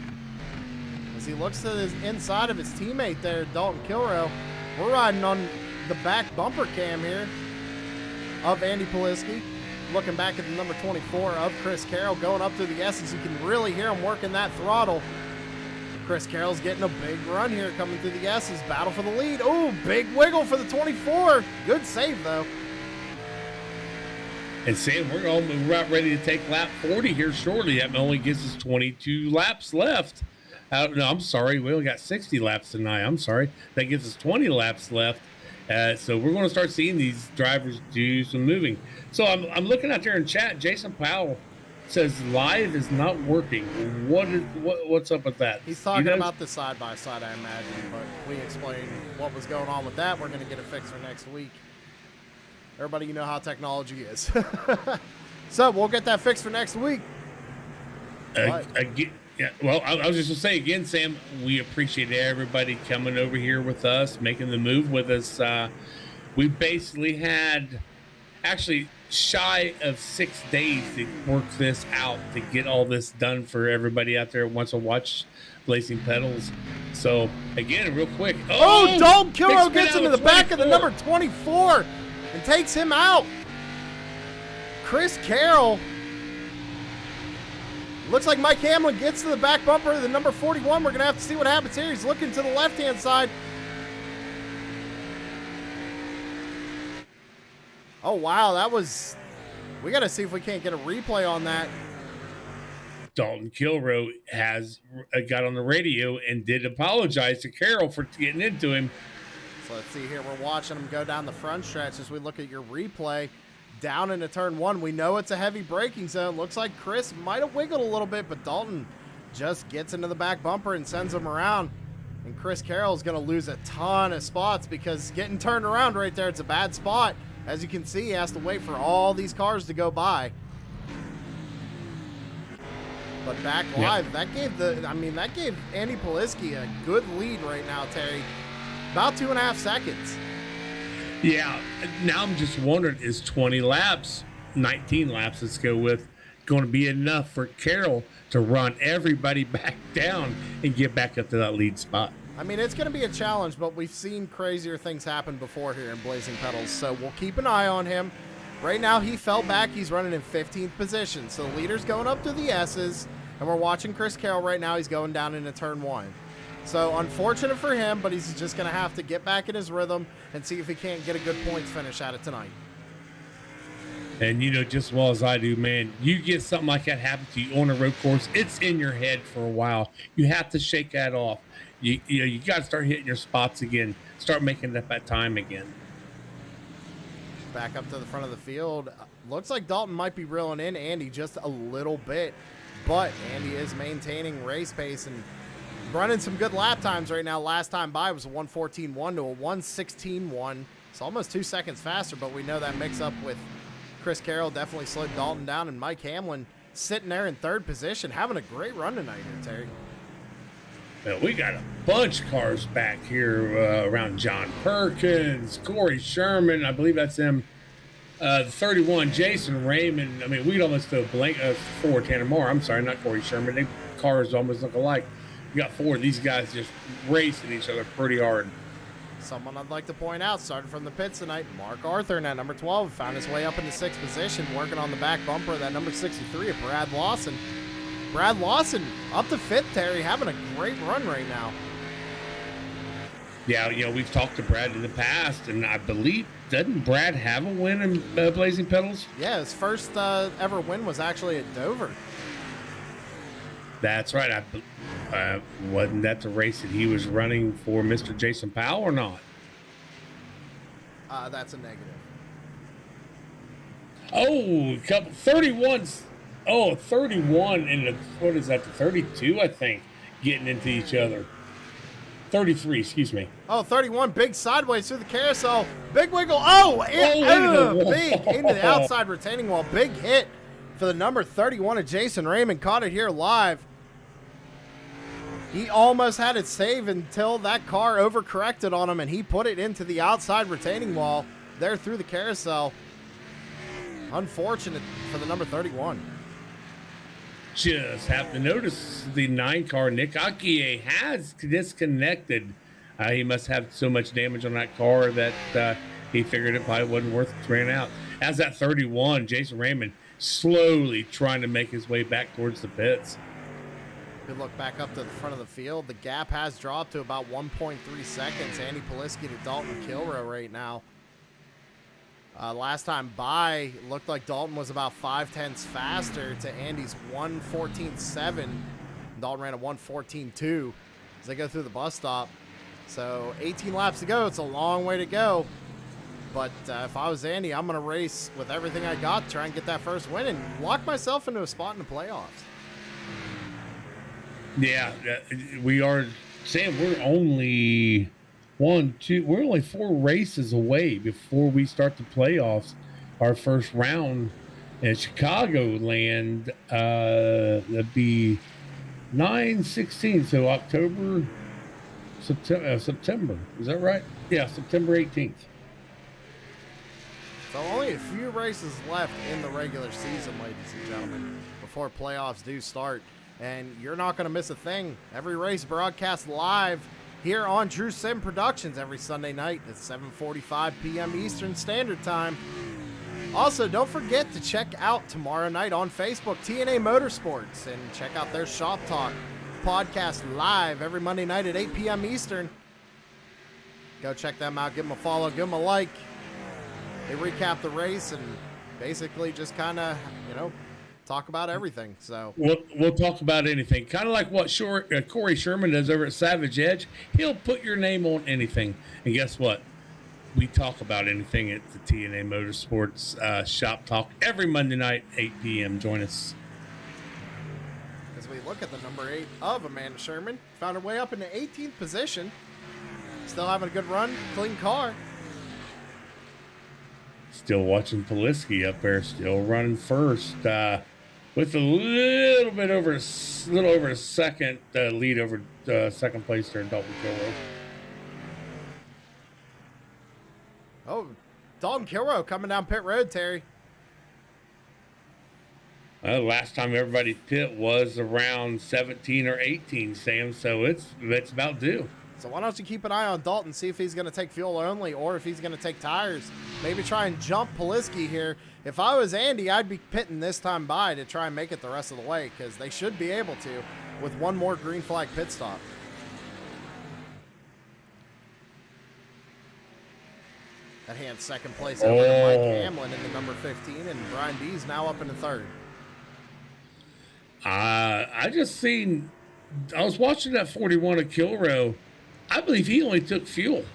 As he looks to the inside of his teammate there, Dalton Kilrow. We're riding on the back bumper cam here of Andy Poliski. Looking back at the number 24 of Chris Carroll going up through the S's. You can really hear him working that throttle. Chris Carroll's getting a big run here coming through the S's. Battle for the lead. Oh, big wiggle for the 24. Good save, though. And Sam, we're about ready to take lap 40 here shortly. That only gives us 22 laps left. No, I'm sorry. We only got 60 laps tonight. I'm sorry. That gives us 20 laps left. So we're going to start seeing these drivers do some moving. So I'm looking out there in chat. Jason Powell says live is not working. What's up with that? He's talking about the side-by-side, I imagine, but we explained what was going on with that. We're going to get it fixed for next week. Everybody, you know how technology is. So we'll get that fixed for next week. Again, yeah, well, I was just going to say again, Sam, we appreciate everybody coming over here with us, making the move with us. We basically had actually shy of 6 days to work this out, to get all this done for everybody out there who wants to watch Blazing Pedals. So again, real quick. Dalton Kilrow gets into the back of the number 24 and takes him out. Chris Carroll. Looks like Mike Hamlin gets to the back bumper of the number 41. We're going to have to see what happens here. He's looking to the left-hand side. Oh, wow. That was... We got to see if we can't get a replay on that. Dalton Kilrow has got on the radio and did apologize to Carroll for getting into him. So let's see here. We're watching him go down the front stretch as we look at your replay. Down into turn one. We know it's a heavy braking zone. Looks like Chris might have wiggled a little bit, but Dalton just gets into the back bumper and sends him around. And Chris Carroll's going to lose a ton of spots because getting turned around right there, it's a bad spot. As you can see, he has to wait for all these cars to go by. But back live, that gave Andy Poliski a good lead right now, Terry. About 2.5 seconds. Yeah, now I'm just wondering, is 20 laps, 19 laps, let's go with, going to be enough for Carroll to run everybody back down and get back up to that lead spot? I mean, it's going to be a challenge, but we've seen crazier things happen before here in Blazing Pedals, so we'll keep an eye on him. Right now, he fell back. He's running in 15th position, so the leader's going up to the S's, and we're watching Chris Carroll right now. He's going down into turn one. So unfortunate for him, but he's just going to have to get back in his rhythm and see if he can't get a good points finish at it tonight. And you know, just as well as I do, man, you get something like that happen to you on a road course, it's in your head for a while. You have to shake that off. You got to start hitting your spots again. Start making up that time again. Back up to the front of the field. Looks like Dalton might be reeling in Andy just a little bit, but Andy is maintaining race pace and running some good lap times right now. Last time by was a 1:14.1 to a 1:16.1. It's almost 2 seconds faster, but we know that mix-up with Chris Carroll definitely slowed Dalton down, and Mike Hamlin sitting there in third position, having a great run tonight here, Terry. Well, we got a bunch of cars back here around John Perkins, Corey Sherman. I believe that's him. The 31, Jason Raymond. I mean, we'd almost do a blank Ford Tanner Moore. I'm sorry, not Corey Sherman. They cars almost look alike. You got four of these guys just racing each other pretty hard. Someone I'd like to point out, started from the pits tonight, Mark Arthur in that number 12, found his way up into 6th position, working on the back bumper of that number 63 of Brad Lawson. Brad Lawson up to 5th, Terry, having a great run right now. Yeah, you know, we've talked to Brad in the past, and I believe, doesn't Brad have a win in Blazing Pedals? Yeah, his first ever win was actually at Dover. That's right. Wasn't that the race that he was running for Mr. Jason Powell or not? That's a negative. Oh, 31s. Oh, 31 and the, what is that, the 32, I think, getting into each other. 33, excuse me. Oh, 31, big sideways through the carousel. Big wiggle. Big into the outside retaining wall. Big hit for the number 31 of Jason Raymond. Caught it here live. He almost had it saved until that car overcorrected on him, and he put it into the outside retaining wall there through the carousel. Unfortunate for the number 31. Just have to notice the 9 car, Nick Akie, has disconnected. He must have so much damage on that car that he figured it probably wasn't worth it to ran out. As that 31, Jason Raymond, slowly trying to make his way back towards the pits. Good look back up to the front of the field. The gap has dropped to about 1.3 seconds. Andy Poliski to Dalton Kilrow right now. Last time by, looked like Dalton was about 0.5 faster to Andy's 1:14.7. Dalton ran a 1:14.2 as they go through the bus stop. So 18 laps to go. It's a long way to go. But if I was Andy, I'm going to race with everything I got, try and get that first win and lock myself into a spot in the playoffs. Yeah, we are saying we're only we're only 4 races away before we start the playoffs. Our first round in Chicagoland, that'd be 9/16, so September. Is that right? Yeah, September 18th. So only a few races left in the regular season, ladies and gentlemen, before playoffs do start. And you're not going to miss a thing. Every race broadcast live here on Drew Sim Productions every Sunday night at 7:45 p.m. Eastern Standard Time. Also, don't forget to check out tomorrow night on Facebook, TNA Motorsports, and check out their Shop Talk podcast live every Monday night at 8 p.m. Eastern. Go check them out. Give them a follow. Give them a like. They recap the race and basically just kind of, talk about everything. So we'll talk about anything. Kind of like what Corey Sherman does over at Savage Edge. He'll put your name on anything. And guess what? We talk about anything at the TNA Motorsports Shop Talk every Monday night, 8 p.m. Join us. As we look at the number 8 of Amanda Sherman, found her way up in the 18th position. Still having a good run, clean car. Still watching Poliski up there, still running first, with a little over a second lead over second place there in Dalton Kilrow. Oh, Dalton Kilrow coming down pit road, Terry. Last time everybody pit was around 17 or 18, Sam, so it's about due. So why don't you keep an eye on Dalton, see if he's going to take fuel only or if he's going to take tires. Maybe try and jump Poliski here. If I was Andy, I'd be pitting this time by to try and make it the rest of the way because they should be able to with one more green flag pit stop. That hands second place over to Mike Hamlin in the number 15, and Brian D's now up in the third. I was watching that 41 of Kilrow. I believe he only took fuel.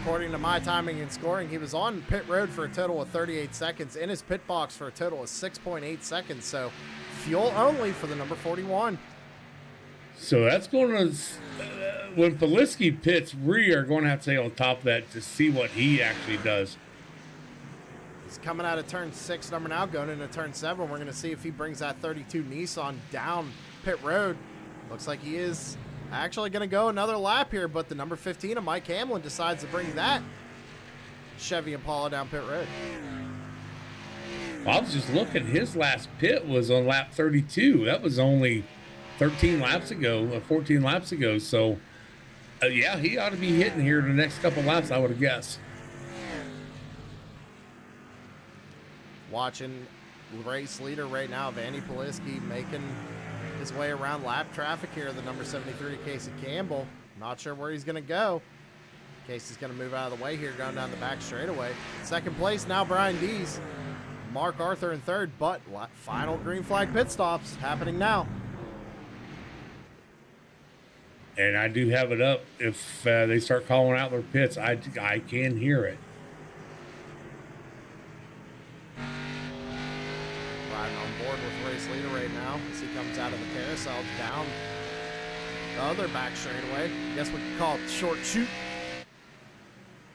According to my timing and scoring, he was on pit road for a total of 38 seconds, in his pit box for a total of 6.8 seconds. So fuel only for the number 41. So that's going to, when Poliski pits, we are going to have to stay on top of that to see what he actually does. He's coming out of turn 6 number now, going into turn 7. We're going to see if he brings that 32 Nissan down pit road. Looks like he is actually going to go another lap here, but the number 15 of Mike Hamlin decides to bring that Chevy Impala down pit road. I was just looking. His last pit was on lap 32. That was only 14 laps ago. So, yeah, he ought to be hitting here in the next couple laps, I would have guessed. Watching race leader right now, Vandy Poliski, making his way around lap traffic here. The number 73, Casey Campbell. Not sure where he's going to go. Casey's going to move out of the way here, going down the back straightaway. Second place now, Brian Dees. Mark Arthur in third, but final green flag pit stops happening now. And I do have it up. If they start calling out their pits, I can hear it. Riding on board with race leader right now as he comes out of the carousel down the other back straightaway. I guess we could call it short shoot.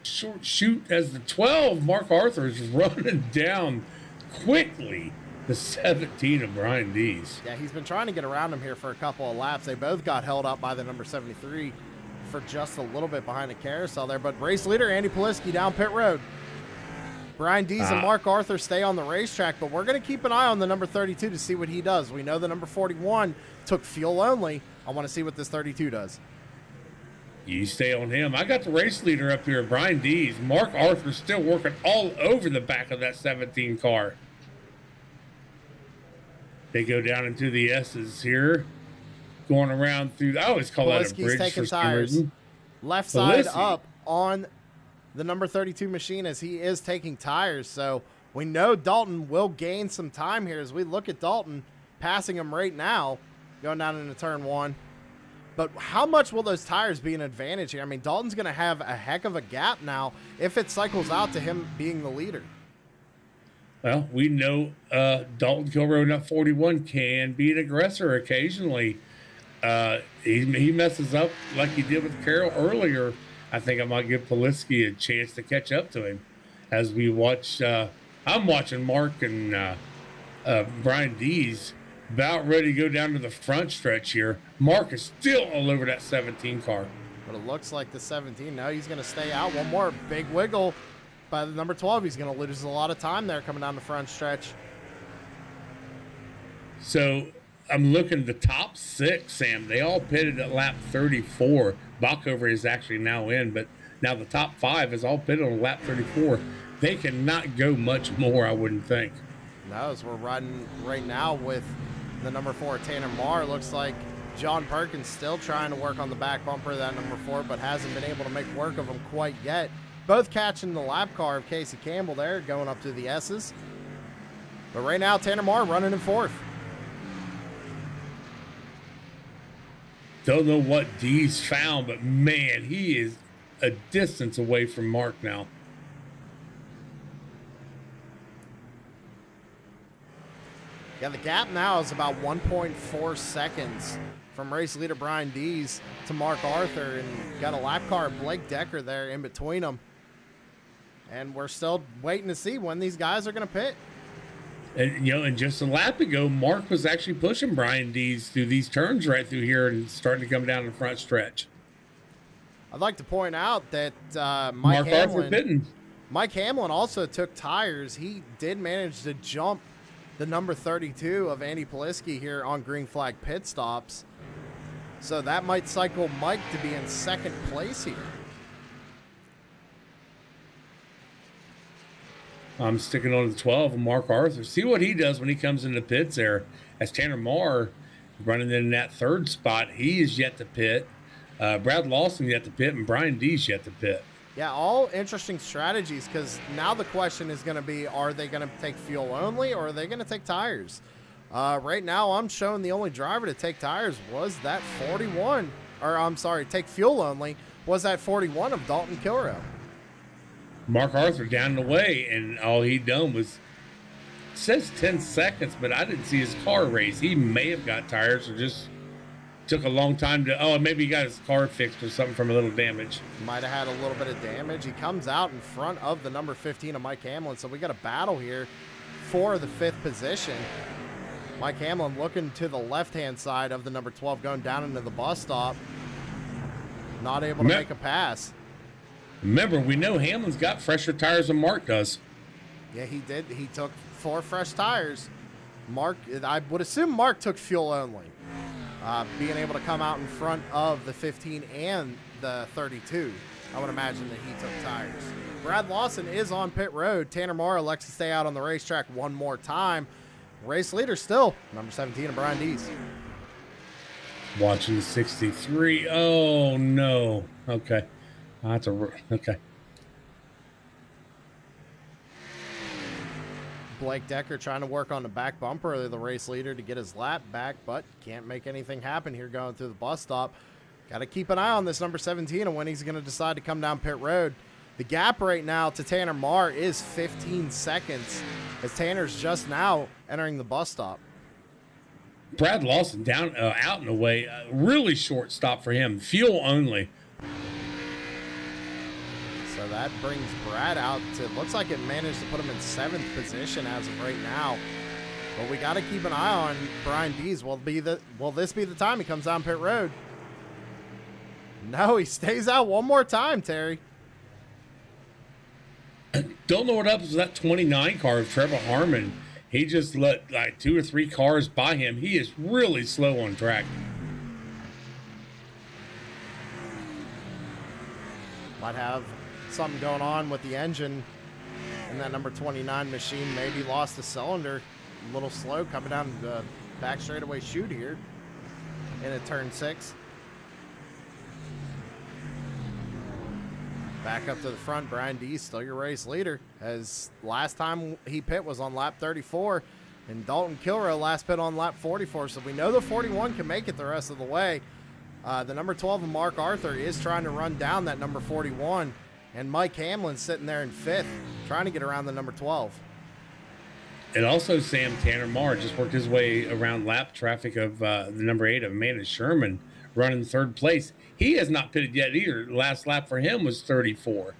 Short shoot as the 12. Mark Arthur is running down quickly the 17 of Brian Dees. Yeah, he's been trying to get around him here for a couple of laps. They both got held up by the number 73 for just a little bit behind the carousel there. But race leader Andy Poliski down pit road. Brian Dees and Mark Arthur stay on the racetrack, but we're going to keep an eye on the number 32 to see what he does. We know the number 41 took fuel only. I want to see what this 32 does. You stay on him. I got the race leader up here, Brian Dees. Mark Arthur still working all over the back of that 17 car. They go down into the S's here, going around through. I always call that a bridge taking for some tires. reason. Left side up on the number 32 machine as he is taking tires. So we know Dalton will gain some time here as we look at Dalton passing him right now, going down into turn 1. But how much will those tires be an advantage here? I mean, Dalton's going to have a heck of a gap now if it cycles out to him being the leader. Well, we know Dalton Kilroy at 41 can be an aggressor occasionally. He messes up like he did with Carroll earlier. I think I might give Poliski a chance to catch up to him as we watch. I'm watching Mark and Brian Dees about ready to go down to the front stretch here. Mark is still all over that 17 car. But it looks like the 17, now he's going to stay out. One more big wiggle by the number 12. He's going to lose a lot of time there coming down the front stretch. So I'm looking at the top 6, Sam. They all pitted at lap 34. Backover is actually now in, but now the top 5 is all pitted on lap 34. They cannot go much more, I wouldn't think. No, as we're riding right now with the number 4, Tanner Marr. Looks like John Perkins still trying to work on the back bumper of that number 4, but hasn't been able to make work of him quite yet. Both catching the lap car of Casey Campbell there, going up to the S's. But right now, Tanner Marr running in 4th. Don't know what Dees found, but man, he is a distance away from Mark now. Yeah, the gap now is about 1.4 seconds from race leader Brian Dees to Mark Arthur, and got a lap car, Blake Decker, there in between them. And we're still waiting to see when these guys are going to pit. And, and just a lap ago, Mark was actually pushing Brian Dees through these turns right through here and starting to come down the front stretch. I'd like to point out that Mark Arthur pitting. Mike Hamlin also took tires. He did manage to jump the number 32 of Andy Poliski here on green flag pit stops. So that might cycle Mike to be in 2nd place here. I'm sticking on the 12 of Mark Arthur. See what he does when he comes into pits there. As Tanner Marr running in that 3rd spot, he is yet to pit. Brad Lawson yet to pit, and Brian Dees yet to pit. Yeah, all interesting strategies, because now the question is going to be, are they going to take fuel only, or are they going to take tires? Right now, I'm showing the only driver to take tires was that 41, or I'm sorry, take fuel only, was that 41 of Dalton Kilroy. Mark Arthur down the way, and all he done was, it says 10 seconds, but I didn't see his car race. He may have got tires or just took a long time to, maybe he got his car fixed or something from a little damage. Might have had a little bit of damage. He comes out in front of the number 15 of Mike Hamlin, so we got a battle here for the 5th position. Mike Hamlin looking to the left-hand side of the number 12, going down into the bus stop. Not able to make a pass. Remember, we know Hamlin's got fresher tires than Mark does. Yeah, he did. He took 4 fresh tires. Mark, I would assume Mark took fuel only. Being able to come out in front of the 15 and the 32, I would imagine that he took tires. Brad Lawson is on pit road. Tanner Marr elects to stay out on the racetrack one more time. Race leader still, number 17 of Brian Dees. Watching the 63. Oh, no. Okay. Okay. Blake Decker trying to work on the back bumper of the race leader to get his lap back, but can't make anything happen here going through the bus stop. Got to keep an eye on this number 17 and when he's going to decide to come down pit road. The gap right now to Tanner Marr is 15 seconds as Tanner's just now entering the bus stop. Brad Lawson down out and away. Really short stop for him. Fuel only. So that brings Brad out to, looks like it managed to put him in 7th position as of right now. But we got to keep an eye on Brian Dees. Will this be the time he comes down pit road? No, he stays out one more time, Terry. Don't know what up with that 29 car of Trevor Harmon. He just let like 2 or 3 cars by him. He is really slow on track. Might have something going on with the engine and that number 29 machine. Maybe lost a cylinder. A little slow coming down the back straightaway chute here in a turn 6. Back up to the front, Brian Dees, still your race leader, as last time he pit was on lap 34, and Dalton Kilroy last pit on lap 44, so we know the 41 can make it the rest of the way. The number 12 of Mark Arthur is trying to run down that number 41. And Mike Hamlin's sitting there in 5th, trying to get around the number 12. And also, Sam, Tanner Marr just worked his way around lap traffic of the number 8 of Amanda Sherman, running 3rd place. He has not pitted yet either. The last lap for him was 34.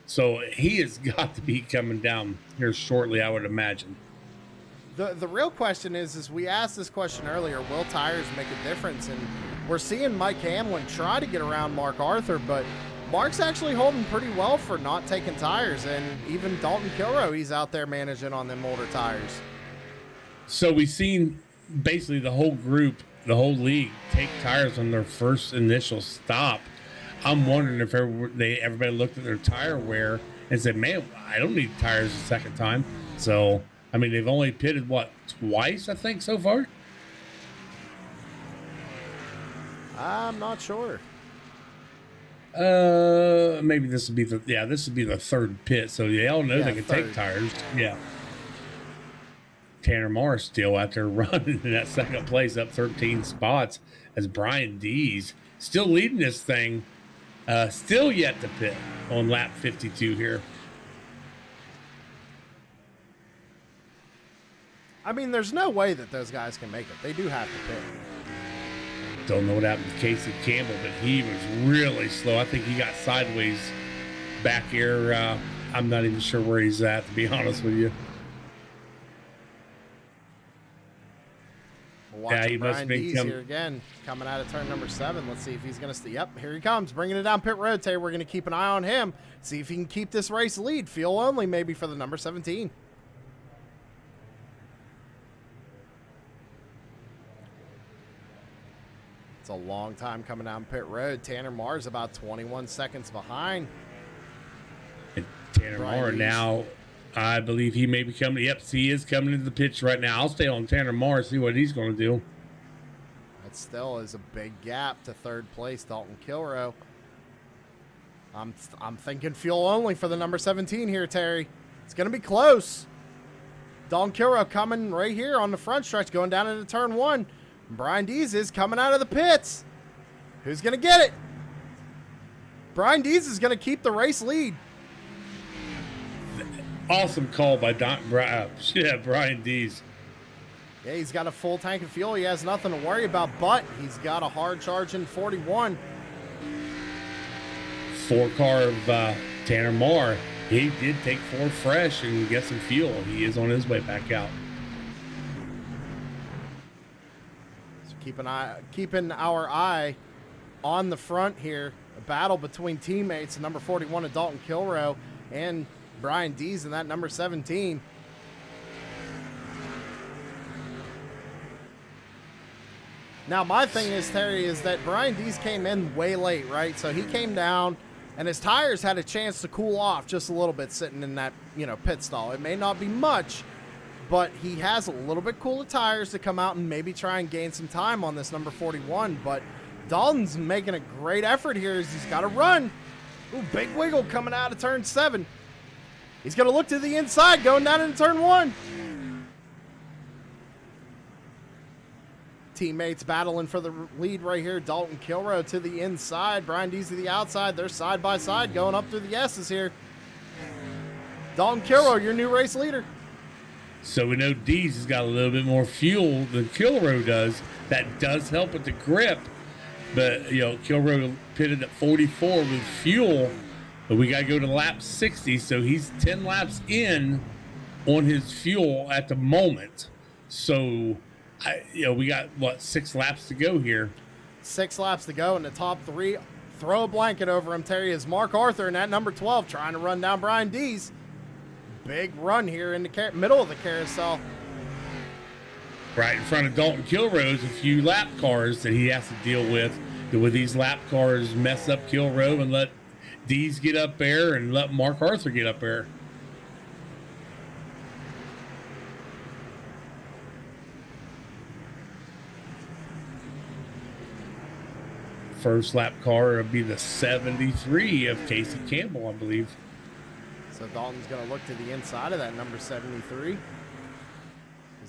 So he has got to be coming down here shortly, I would imagine. The real question is we asked this question earlier, will tires make a difference? And we're seeing Mike Hamlin try to get around Mark Arthur, but Mark's actually holding pretty well for not taking tires. And even Dalton Kilrow, he's out there managing on them older tires. So we've seen basically the whole group, the whole league, take tires on their first initial stop. I'm wondering if everybody looked at their tire wear and said, man, I don't need tires a second time. So, I mean, they've only pitted, what, twice, I think, so far? I'm not sure. Maybe this would be the 3rd pit. So they all know they can take tires. Yeah. Tanner Marr still out there running in that 2nd place, up 13 spots, as Brian Dees still leading this thing. Still yet to pit on lap 52 here. I mean, there's no way that those guys can make it. They do have to pit. Don't know what happened to Casey Campbell, but he was really slow. I think he got sideways back here. I'm not even sure where he's at, to be honest with you. Watching Brian Dees here again, coming out of turn number 7. Let's see if he's going to stay. Yep, here he comes, bringing it down pit road. Tay, we're going to keep an eye on him, see if he can keep this race lead. Fuel only, maybe, for the number 17. It's a long time coming down pit road. Tanner Marr's about 21 seconds behind. And Tanner Marr now, I believe he may be coming. Yep, he is coming into the pitch right now. I'll stay on Tanner Marr, see what he's going to do. That still is a big gap to 3rd place, Dalton Kilrow. I'm thinking fuel only for the number 17 here, Terry. It's going to be close. Dalton Kilrow coming right here on the front stretch, going down into turn 1. Brian Dees is coming out of the pits. Who's going to get it? Brian Dees is going to keep the race lead. Awesome call by Brian Dees. Yeah, he's got a full tank of fuel. He has nothing to worry about, but he's got a hard charge in 41. 4-car of Tanner Marr. He did take 4 fresh and get some fuel. He is on his way back out. So keeping our eye on the front here. A battle between teammates, number 41 of Dalton Kilrow and Brian Dees in that number 17. Now, my thing is, Terry, is that Brian Dees came in way late, right? So he came down, and his tires had a chance to cool off just a little bit sitting in that, pit stall. It may not be much, but he has a little bit cooler tires to come out and maybe try and gain some time on this number 41. But Dalton's making a great effort here as he's got to run. Ooh, big wiggle coming out of turn 7. He's going to look to the inside, going down into turn 1. Teammates battling for the lead right here. Dalton Kilrow to the inside. Brian Dees to the outside. They're side by side going up through the S's here. Dalton Kilrow, your new race leader. So we know Dees has got a little bit more fuel than Kilrow does. That does help with the grip. But, Kilrow pitted at 44 with fuel. But we got to go to lap 60. So he's 10 laps in on his fuel at the moment. So, we got, 6 laps to go here. 6 laps to go in the top 3. Throw a blanket over him, Terry, is Mark Arthur in that number 12 trying to run down Brian Dees. Big run here in the middle of the carousel. Right in front of Dalton Kilrow's a few lap cars that he has to deal with. With these lap cars mess up Kilrow and let Dees get up there and let Mark Arthur get up there. First lap car would be the 73 of Casey Campbell, I believe. So Dalton's going to look to the inside of that number 73.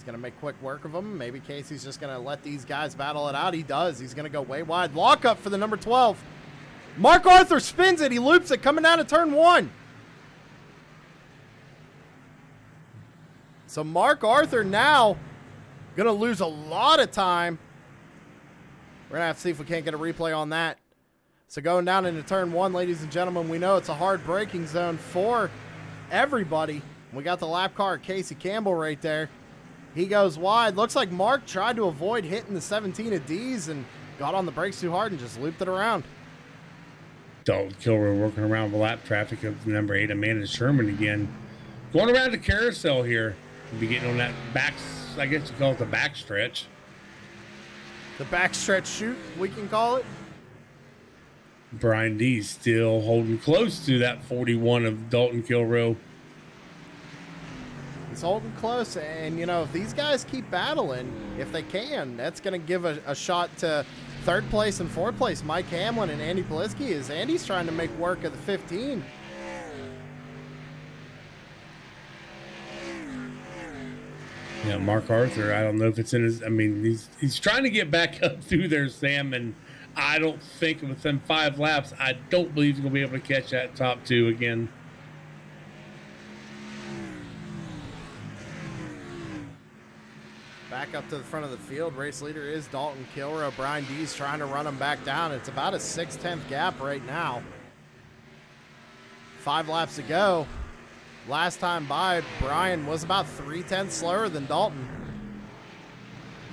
He's going to make quick work of them. Maybe Casey's just going to let these guys battle it out. He does. He's going to go way wide. Lock up for the number 12. Mark Arthur spins it. He loops it coming down to turn 1. So Mark Arthur now going to lose a lot of time. We're going to have to see if we can't get a replay on that. So going down into turn 1, ladies and gentlemen, we know it's a hard braking zone for everybody. We got the lap car, Casey Campbell, right there. He goes wide. Looks like Mark tried to avoid hitting the 17 of D's and got on the brakes too hard and just looped it around. Dalton Kilroy working around the lap traffic of number 8, Amanda Sherman again. Going around the carousel here. We'll be getting on that back, I guess you call it the back stretch. The backstretch shoot, we can call it. Brian D still holding close to that 41 of Dalton Kilroy. He's holding close, and, you know, if these guys keep battling, if they can, that's going to give a shot to third place and fourth place, Mike Hamlin and Andy Poliski, as Andy's trying to make work of the 15. Yeah, Mark Arthur, I don't know if it's in his, I mean, he's trying to get back up through there, Sam, and I don't think within 5 laps, I don't believe he's going to be able to catch that top 2 again. Back up to the front of the field. Race leader is Dalton Kilroy. Brian D's trying to run him back down. It's about a 6/10 gap right now. 5 laps to go. Last time by, Brian was about 3/10 slower than Dalton.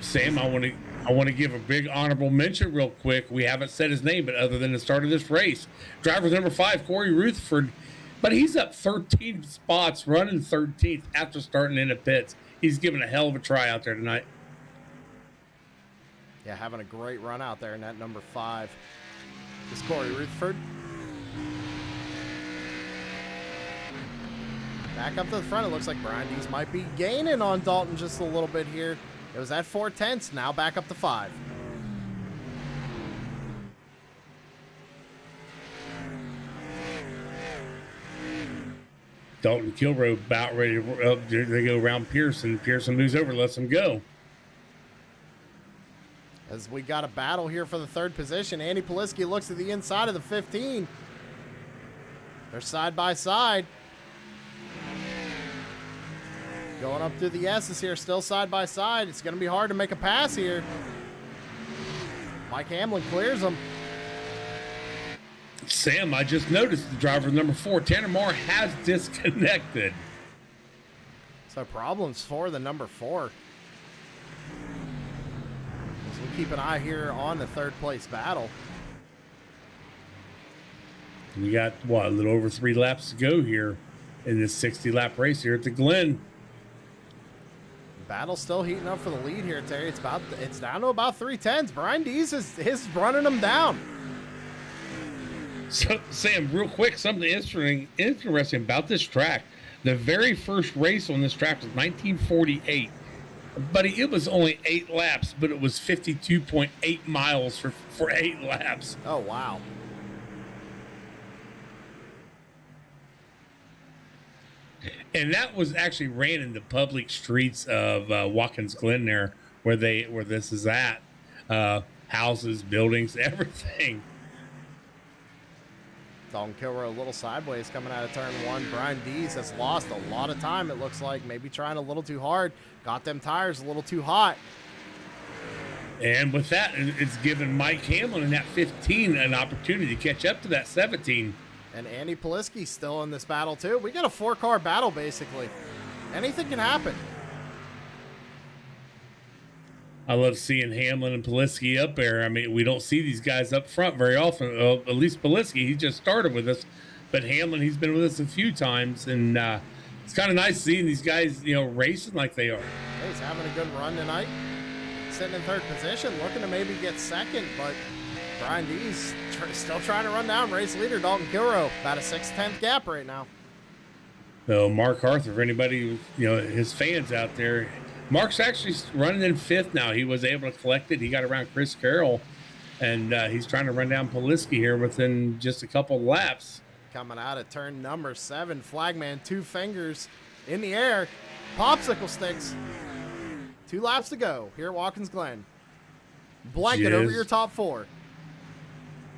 Sam, I want to give a big honorable mention real quick. We haven't said his name, but other than the start of this race, driver number 5, Corey Rutherford, but he's up 13 spots, running 13th after starting in the pits. He's giving a hell of a try out there tonight. Yeah, having a great run out there in that number 5 is Corey Rutherford. Back up to the front, it looks like Brian Dees might be gaining on Dalton just a little bit here. It was at 4/10, now back up to 5. Dalton Kilroy about ready to up. They go around Pearson. Pearson moves over, lets him go. As we got a battle here for the 3rd position, Andy Poliski looks at the inside of the 15. They're side by side. Going up through the S's here, still side by side. It's going to be hard to make a pass here. Mike Hamlin clears them. Sam, I just noticed the driver number 4, Tanner Moore, has disconnected. So problems for the number 4. As we keep an eye here on the 3rd place battle. We got, what, a little over 3 laps to go here in this 60-lap race here at the Glen. Battle still heating up for the lead here, Terry. It's down to about 3/10. Brian Dees is running them down. So, Sam, real quick, something interesting about this track. The very first race on this track was 1948. Buddy, it was only 8 laps, but it was 52.8 miles for 8 laps. Oh, wow. And that was actually ran in the public streets of Watkins Glen there, where this is at. Houses, buildings, everything. Dalton Kilroy a little sideways coming out of turn 1. Brian Dees has lost a lot of time, it looks like. Maybe trying a little too hard. Got them tires a little too hot. And with that, it's given Mike Hamlin in that 15 an opportunity to catch up to that 17. And Andy Poliski still in this battle, too. We got a 4-car battle, basically. Anything can happen. I love seeing Hamlin and Poliski up there. I mean, we don't see these guys up front very often. At least Poliski, he just started with us. But Hamlin, he's been with us a few times. And it's kind of nice seeing these guys, racing like they are. He's having a good run tonight. Sitting in 3rd position, looking to maybe get 2nd. But Brian Dees still trying to run down race leader Dalton Kilroy. About a 6/10 gap right now. So Mark Arthur, for anybody, his fans out there, Mark's actually running in 5th now. He was able to collect it. He got around Chris Carroll, and he's trying to run down Poliski here within just a couple of laps. Coming out of turn number 7, Flagman, 2 fingers in the air, popsicle sticks. 2 laps to go here at Watkins Glen. Blanket over your top 4.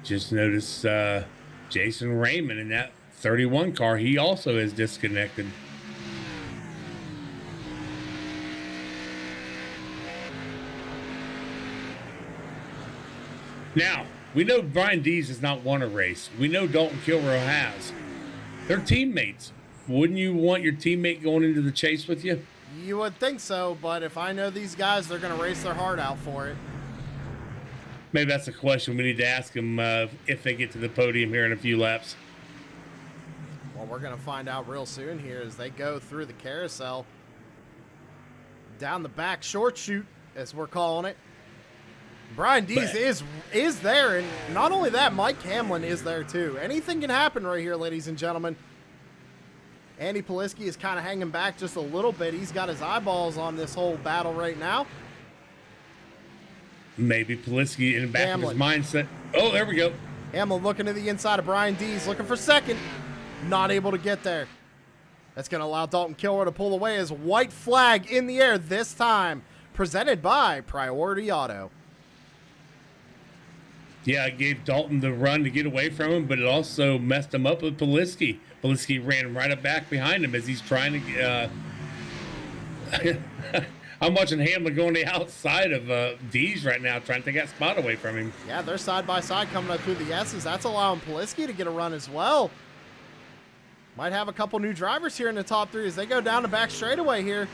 Just noticed Jason Raymond in that 31 car. He also is disconnected. Now, we know Brian Dees has not won a race. We know Dalton Kilrow has. They're teammates. Wouldn't you want your teammate going into the chase with you? You would think so, but if I know these guys, they're going to race their heart out for it. Maybe that's a question we need to ask them if they get to the podium here in a few laps. Well, we're going to find out real soon here as they go through the carousel. Down the back short chute, as we're calling it. Brian Dees is there, and not only that, Mike Hamlin is there too. Anything can happen right here, ladies and gentlemen. Andy Poliski is kind of hanging back just a little bit. He's got his eyeballs on this whole battle right now. Maybe Poliski in the back of his mindset. Oh, there we go. Hamlin looking to the inside of Brian Dees, looking for second. Not able to get there. That's going to allow Dalton Kilrow to pull away as white flag in the air this time. Presented by Priority Auto. Yeah, it gave Dalton the run to get away from him, but it also messed him up with Poliski. Poliski ran right up back behind him as he's trying to I'm watching Hamlin go on the outside of Dees right now, trying to take that spot away from him. Yeah, they're side by side coming up through the S's. That's allowing Poliski to get a run as well. Might have a couple new drivers here in the top 3 as they go down the back straightaway here.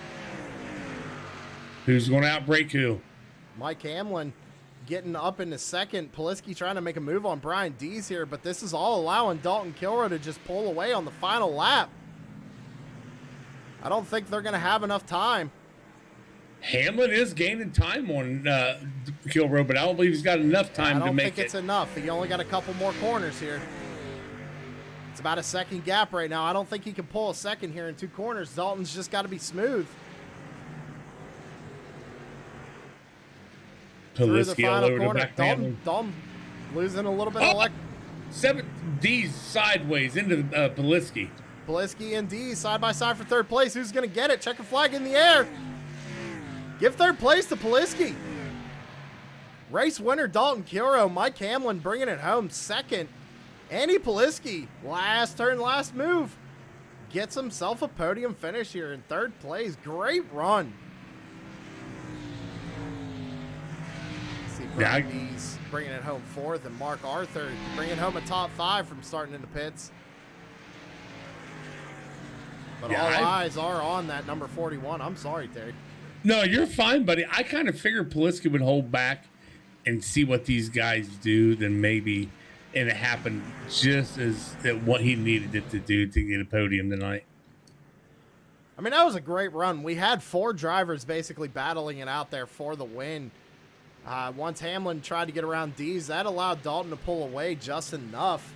Who's going to outbreak who? Mike Hamlin getting up into second. Poliski trying to make a move on Brian Dees here, but this is all allowing Dalton Kilrow to just pull away on the final lap. I don't think they're going to have enough time. Hamlin is gaining time on Kilrow, but I don't believe he's got enough time to make it. I don't think it's enough. He only got a couple more corners here. It's about a second gap right now. I don't think he can pull a second here in 2 corners. Dalton's just got to be smooth. Through the final corner. Dalton losing a little bit of 7D's sideways into Poliski. Poliski and D side by side for 3rd place. Who's going to get it? Check a flag in the air. Give 3rd place to Poliski. Race winner Dalton Kilrow. Mike Hamlin bringing it home 2nd. Andy Poliski, last turn, last move. Gets himself a podium finish here in 3rd place. Great run. See Brian Dees bringing it home 4th, and Mark Arthur bringing home a top 5 from starting in the pits. But all eyes are on that number 41. I'm sorry, Terry. No, you're fine, buddy. I kind of figured Poliski would hold back and see what these guys do, then maybe, and it happened just as what he needed it to do to get a podium tonight. I mean, that was a great run. We had 4 drivers basically battling it out there for the win. Once Hamlin tried to get around Dees, that allowed Dalton to pull away just enough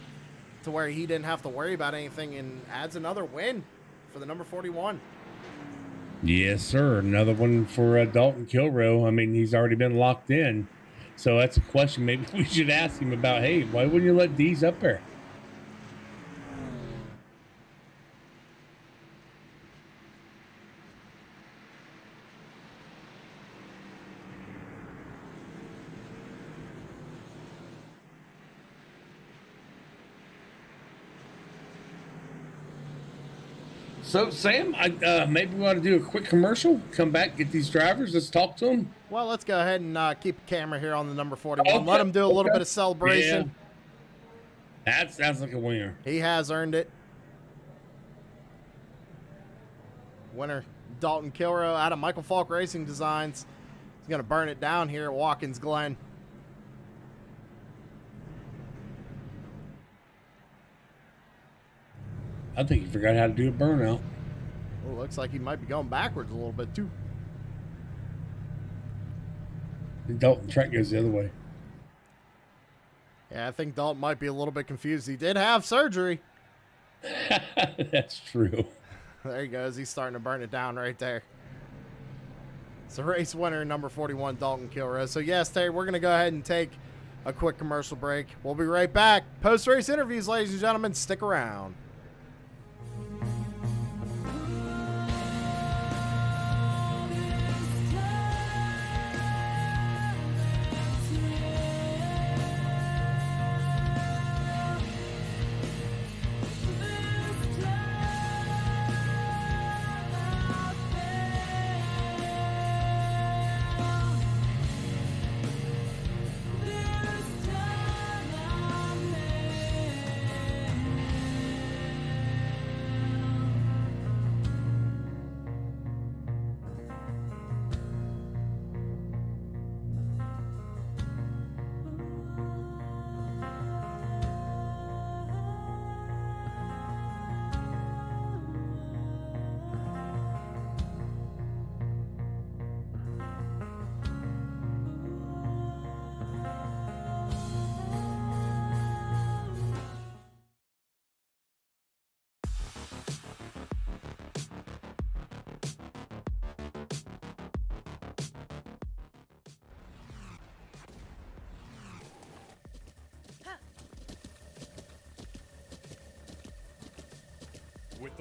to where he didn't have to worry about anything, and adds another win for the number 41. Yes, sir. Another one for Dalton Kilrow. I mean, he's already been locked in. So that's a question maybe we should ask him about, hey, why wouldn't you let Dees up there? So, Sam, maybe we ought to do a quick commercial, come back, get these drivers, let's talk to them. Well, let's go ahead and keep a camera here on the number 41. Okay. Let him do a little bit of celebration. Yeah. That sounds like a winner. He has earned it. Winner Dalton Kilrow out of Michael Falk Racing Designs. He's going to burn it down here at Watkins Glen. I think he forgot how to do a burnout. Well, looks like he might be going backwards a little bit, too. The Dalton track goes the other way. Yeah, I think Dalton might be a little bit confused. He did have surgery. That's true. There he goes. He's starting to burn it down right there. So race winner, number 41, Dalton Kilrow. So yes, Terry, we're going to go ahead and take a quick commercial break. We'll be right back. Post-race interviews, ladies and gentlemen. Stick around.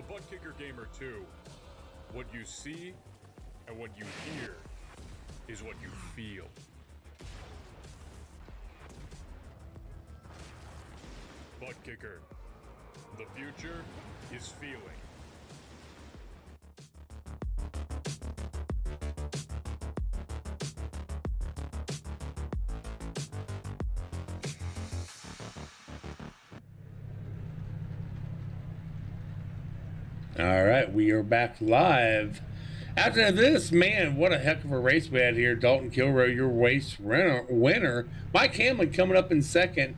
the Butt Kicker Gamer 2, what you see and what you hear is what you feel. Butt Kicker. The future is feeling. All right, we are back live. After this, man, what a heck of a race we had here. Dalton Kilroy, your race winner. Mike Hamlin coming up in second,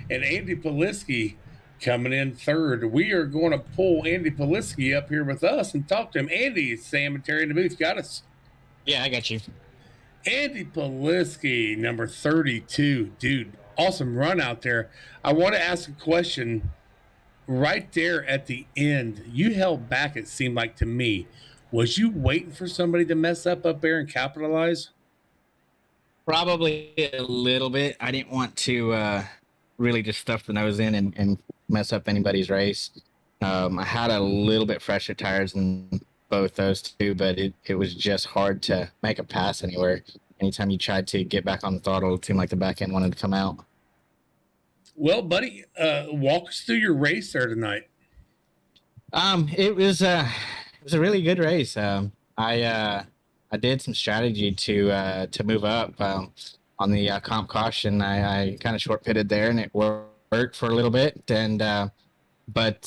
and Andy Poliski coming in third. We are going to pull Andy Poliski up here with us and talk to him. Andy, Sam and Terry in the booth, got us? Yeah, I got you. Andy Poliski, number 32. Dude, awesome run out there. I want to ask a question. Right there at the end, you held back, it seemed like to me. Was you waiting for somebody to mess up there and capitalize? Probably a little bit. I didn't want to really just stuff the nose in and mess up anybody's race. I had a little bit fresher tires than both those two, but it was just hard to make a pass anywhere. Anytime you tried to get back on the throttle, it seemed like the back end wanted to come out. Well, buddy, walk us through your race there tonight. It was a really good race. I did some strategy to move up on the comp caution. I kind of short pitted there, and it worked for a little bit. But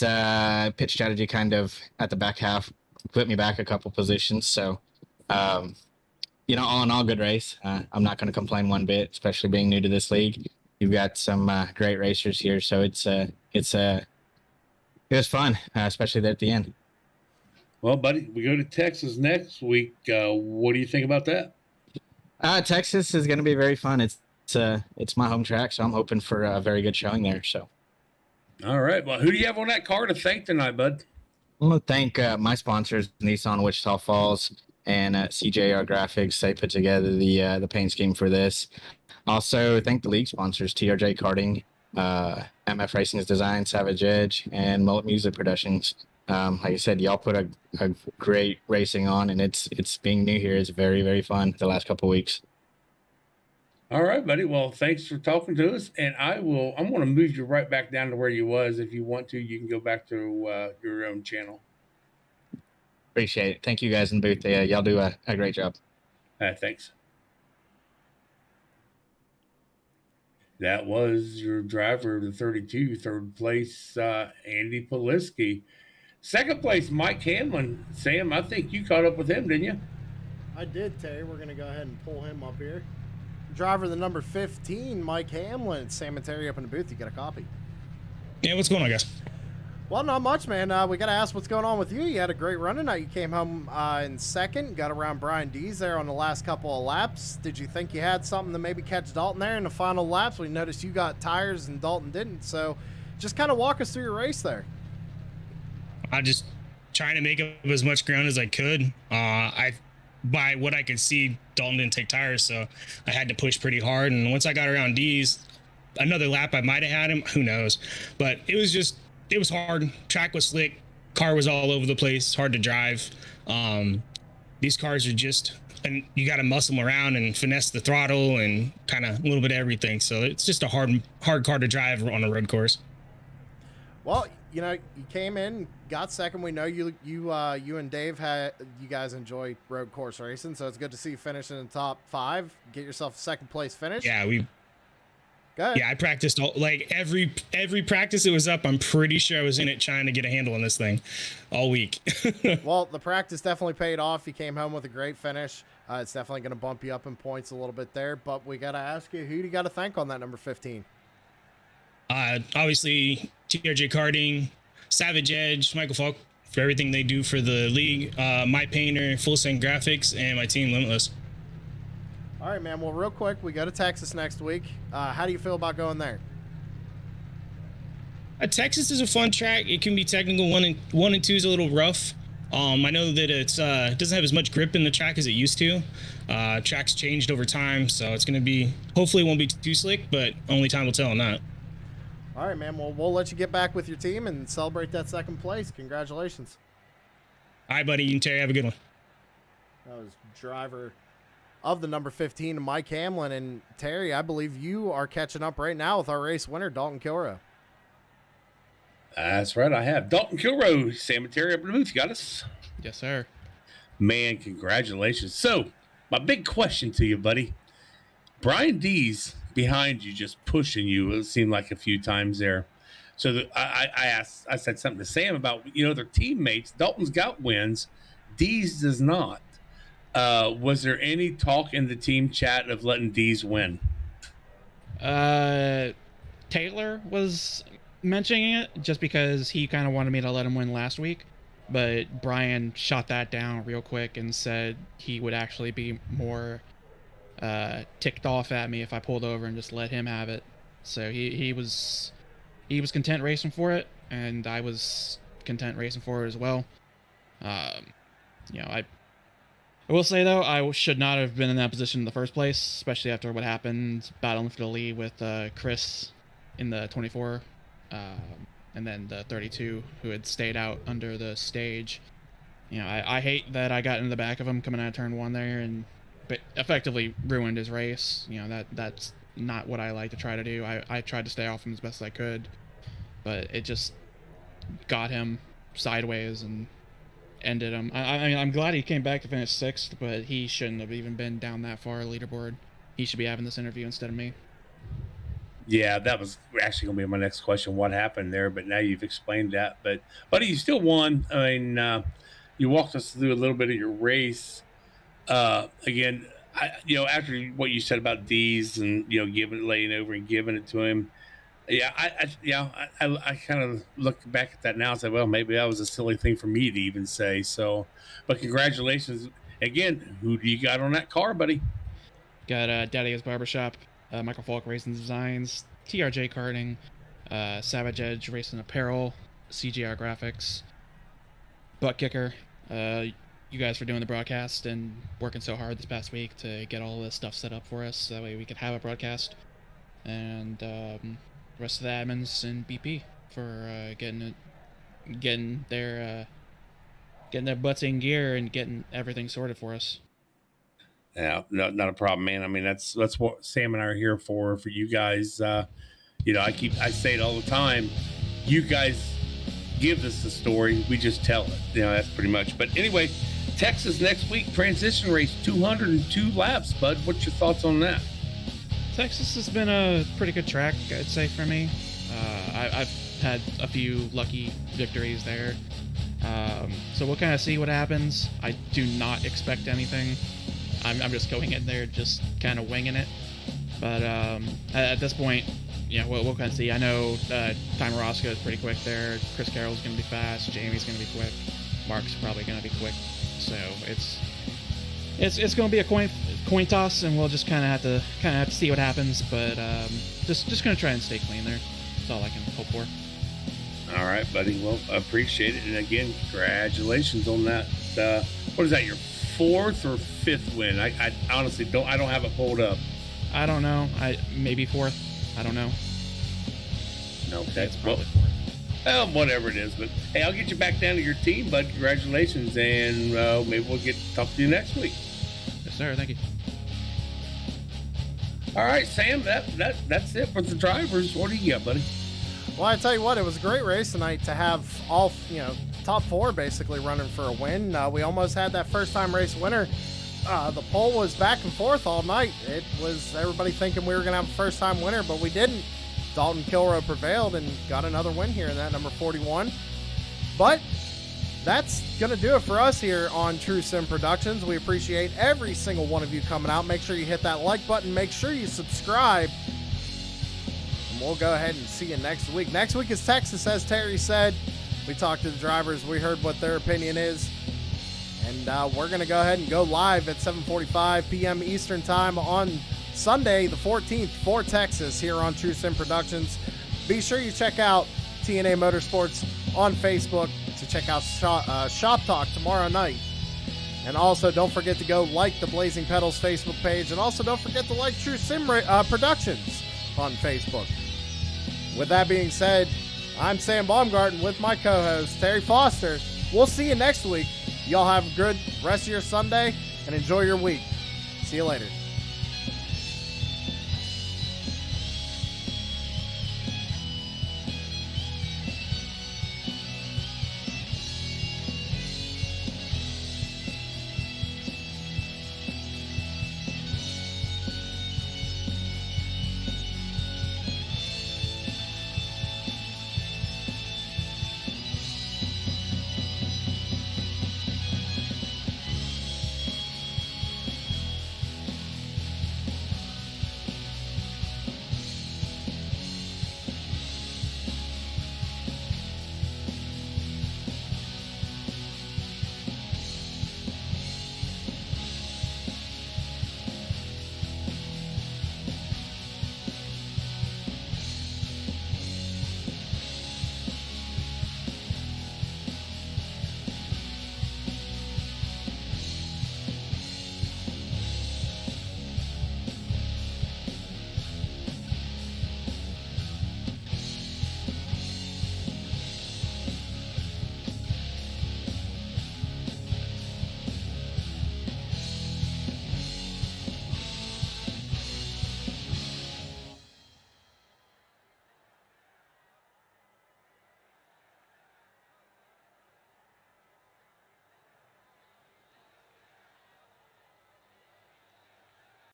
pit strategy kind of at the back half put me back a couple positions. So, all in all, good race. I'm not going to complain one bit, especially being new to this league. You've got some great racers here, so it was fun, especially there at the end. Well, buddy, we go to Texas next week. What do you think about that? Texas is going to be very fun. It's my home track, so I'm hoping for a very good showing there. So, all right. Well, who do you have on that car to thank tonight, bud? I'm going to thank my sponsors, Nissan Wichita Falls and CJR-Graph-x. They put together the paint scheme for this. Also, thank the league sponsors, TRJ Karting, MF Racing's Design, Savage Edge, and Mullet Music Productions. Like I said, y'all put a great racing on, and it's being new here. It's very, very fun the last couple of weeks. All right, buddy. Well, thanks for talking to us, and I'm going to move you right back down to where you was. If you want to, you can go back to your own channel. Appreciate it. Thank you guys in the booth. Y'all do a great job. Thanks. That was your driver of the 32, third place, Andy Poliski. Second place, Mike Hamlin. Sam, I think you caught up with him, didn't you? I did, Terry. We're going to go ahead and pull him up here. Driver the number 15, Mike Hamlin. Sam and Terry up in the booth. You got a copy. Yeah, what's going on, guys? Well, not much, man. We got to ask what's going on with you. You had a great run tonight. You came home in second, got around Brian Dees there on the last couple of laps. Did you think you had something to maybe catch Dalton there in the final laps? We noticed you got tires and Dalton didn't. So just kind of walk us through your race there. I just trying to make up as much ground as I could. By what I could see, Dalton didn't take tires, so I had to push pretty hard. And once I got around Dees, another lap I might have had him. Who knows? But it was hard. Track was slick. Car was all over the place. Hard to drive. These cars are and you got to muscle them around and finesse the throttle and kind of a little bit of everything. So it's just a hard car to drive on a road course. Well, you came in, got second. We know you and Dave you guys enjoy road course racing, so it's good to see you finish in the top 5. Get yourself a second place finish. Yeah, Good. Yeah, I practiced every practice it was up. I'm pretty sure I was in it trying to get a handle on this thing all week. Well, the practice definitely paid off. You came home with a great finish. It's definitely going to bump you up in points a little bit there, but we got to ask you, who do you got to thank on that number 15? Obviously, TRJ Karting, Savage Edge, Michael Falk for everything they do for the league, my painter, Full Send Graphics, and my team Limitless. All right, man. Well, real quick, we go to Texas next week. How do you feel about going there? Texas is a fun track. It can be technical. One and two is a little rough. I know that it doesn't have as much grip in the track as it used to. Track's changed over time, so it's going to be, hopefully it won't be too slick, but only time will tell on that. All right, man. Well, we'll let you get back with your team and celebrate that second place. Congratulations. All right, buddy. You and Terry have a good one. That was driver of the number 15, Mike Hamlin. And Terry, I believe you are catching up right now with our race winner, Dalton Kilrow. That's right, I have. Dalton Kilrow, Sam and Terry up in the booth. You got us? Yes, sir. Man, congratulations. So, my big question to you, buddy. Brian D's behind you, just pushing you, it seemed like a few times there. So I said something to Sam about, their teammates. Dalton's got wins. D's does not. Was there any talk in the team chat of letting D's win? Taylor was mentioning it just because he kind of wanted me to let him win last week, but Brian shot that down real quick and said he would actually be more ticked off at me if I pulled over and just let him have it. So he was content racing for it, and I was content racing for it as well. I will say though, I should not have been in that position in the first place, especially after what happened battling for the lead with Chris in the 24, and then the 32 who had stayed out under the stage. I hate that I got into the back of him coming out of turn 1 there and effectively ruined his race. That's not what I like to try to do. I tried to stay off him as best as I could, but it just got him sideways and ended him. I'm glad he came back to finish 6th, but he shouldn't have even been down that far leaderboard. He should be having this interview instead of me. Yeah, that was actually going to be my next question. What happened there? But now you've explained that. But, buddy, you still won. I mean, you walked us through a little bit of your race. Again, after what you said about D's and, laying over and giving it to him. Yeah, I kind of look back at that now and say, well, maybe that was a silly thing for me to even say. So, but congratulations again. Who do you got on that car, buddy? Got Daddy's Barbershop, Michael Falk Racing Designs, TRJ Karting, Savage Edge Racing Apparel, CJR-Graph-x, Butt Kicker. You guys for doing the broadcast and working so hard this past week to get all this stuff set up for us, so that way we could have a broadcast. And rest of the admins and BP for getting their butts in gear and getting everything sorted for us. Yeah, no, not a problem, man. I mean, that's what Sam and I are here for you guys. I say it all the time. You guys give us the story, we just tell it. That's pretty much. But anyway, Texas next week, transition race, 202 laps, bud. What's your thoughts on that? Texas has been a pretty good track, I'd say, for me. I've had a few lucky victories there. So we'll kind of see what happens. I do not expect anything. I'm just going in there, just kind of winging it. But at this point, we'll kind of see. I know Timer Roscoe is pretty quick there. Chris Carroll's going to be fast. Jamie's going to be quick. Mark's probably going to be quick. So it's going to be a coin toss, and we'll just kind of have to see what happens. But just going to try and stay clean there. That's all I can hope for. All right, buddy. Well, I appreciate it. And again, congratulations on that. What is that, your 4th or 5th win? I honestly don't have it pulled up. I don't know. Maybe 4th. I don't know. Okay. It's probably 4th. Well, whatever it is. But hey, I'll get you back down to your team, bud. Congratulations, and maybe we'll get to talk to you next week. Yes, sir. Thank you. All right, Sam. That's it for the drivers. What do you got, buddy? Well, I tell you what, it was a great race tonight to have all top 4 basically running for a win. We almost had that first-time race winner. The poll was back and forth all night. It was everybody thinking we were going to have a first-time winner, but we didn't. Dalton Kilrow prevailed and got another win here in that number 41. But that's going to do it for us here on True Sim Productions. We appreciate every single one of you coming out. Make sure you hit that like button. Make sure you subscribe. And we'll go ahead and see you next week. Next week is Texas, as Terry said. We talked to the drivers. We heard what their opinion is. And we're going to go ahead and go live at 7:45 p.m. Eastern Time on Sunday, the 14th, for Texas here on True Sim Productions. Be sure you check out TNA Motorsports on Facebook to check out Shop Talk tomorrow night. And also, don't forget to go like the Blazing Pedals Facebook page. And also, don't forget to like True Sim Productions on Facebook. With that being said, I'm Sam Baumgarten with my co-host, Terry Foster. We'll see you next week. Y'all have a good rest of your Sunday and enjoy your week. See you later.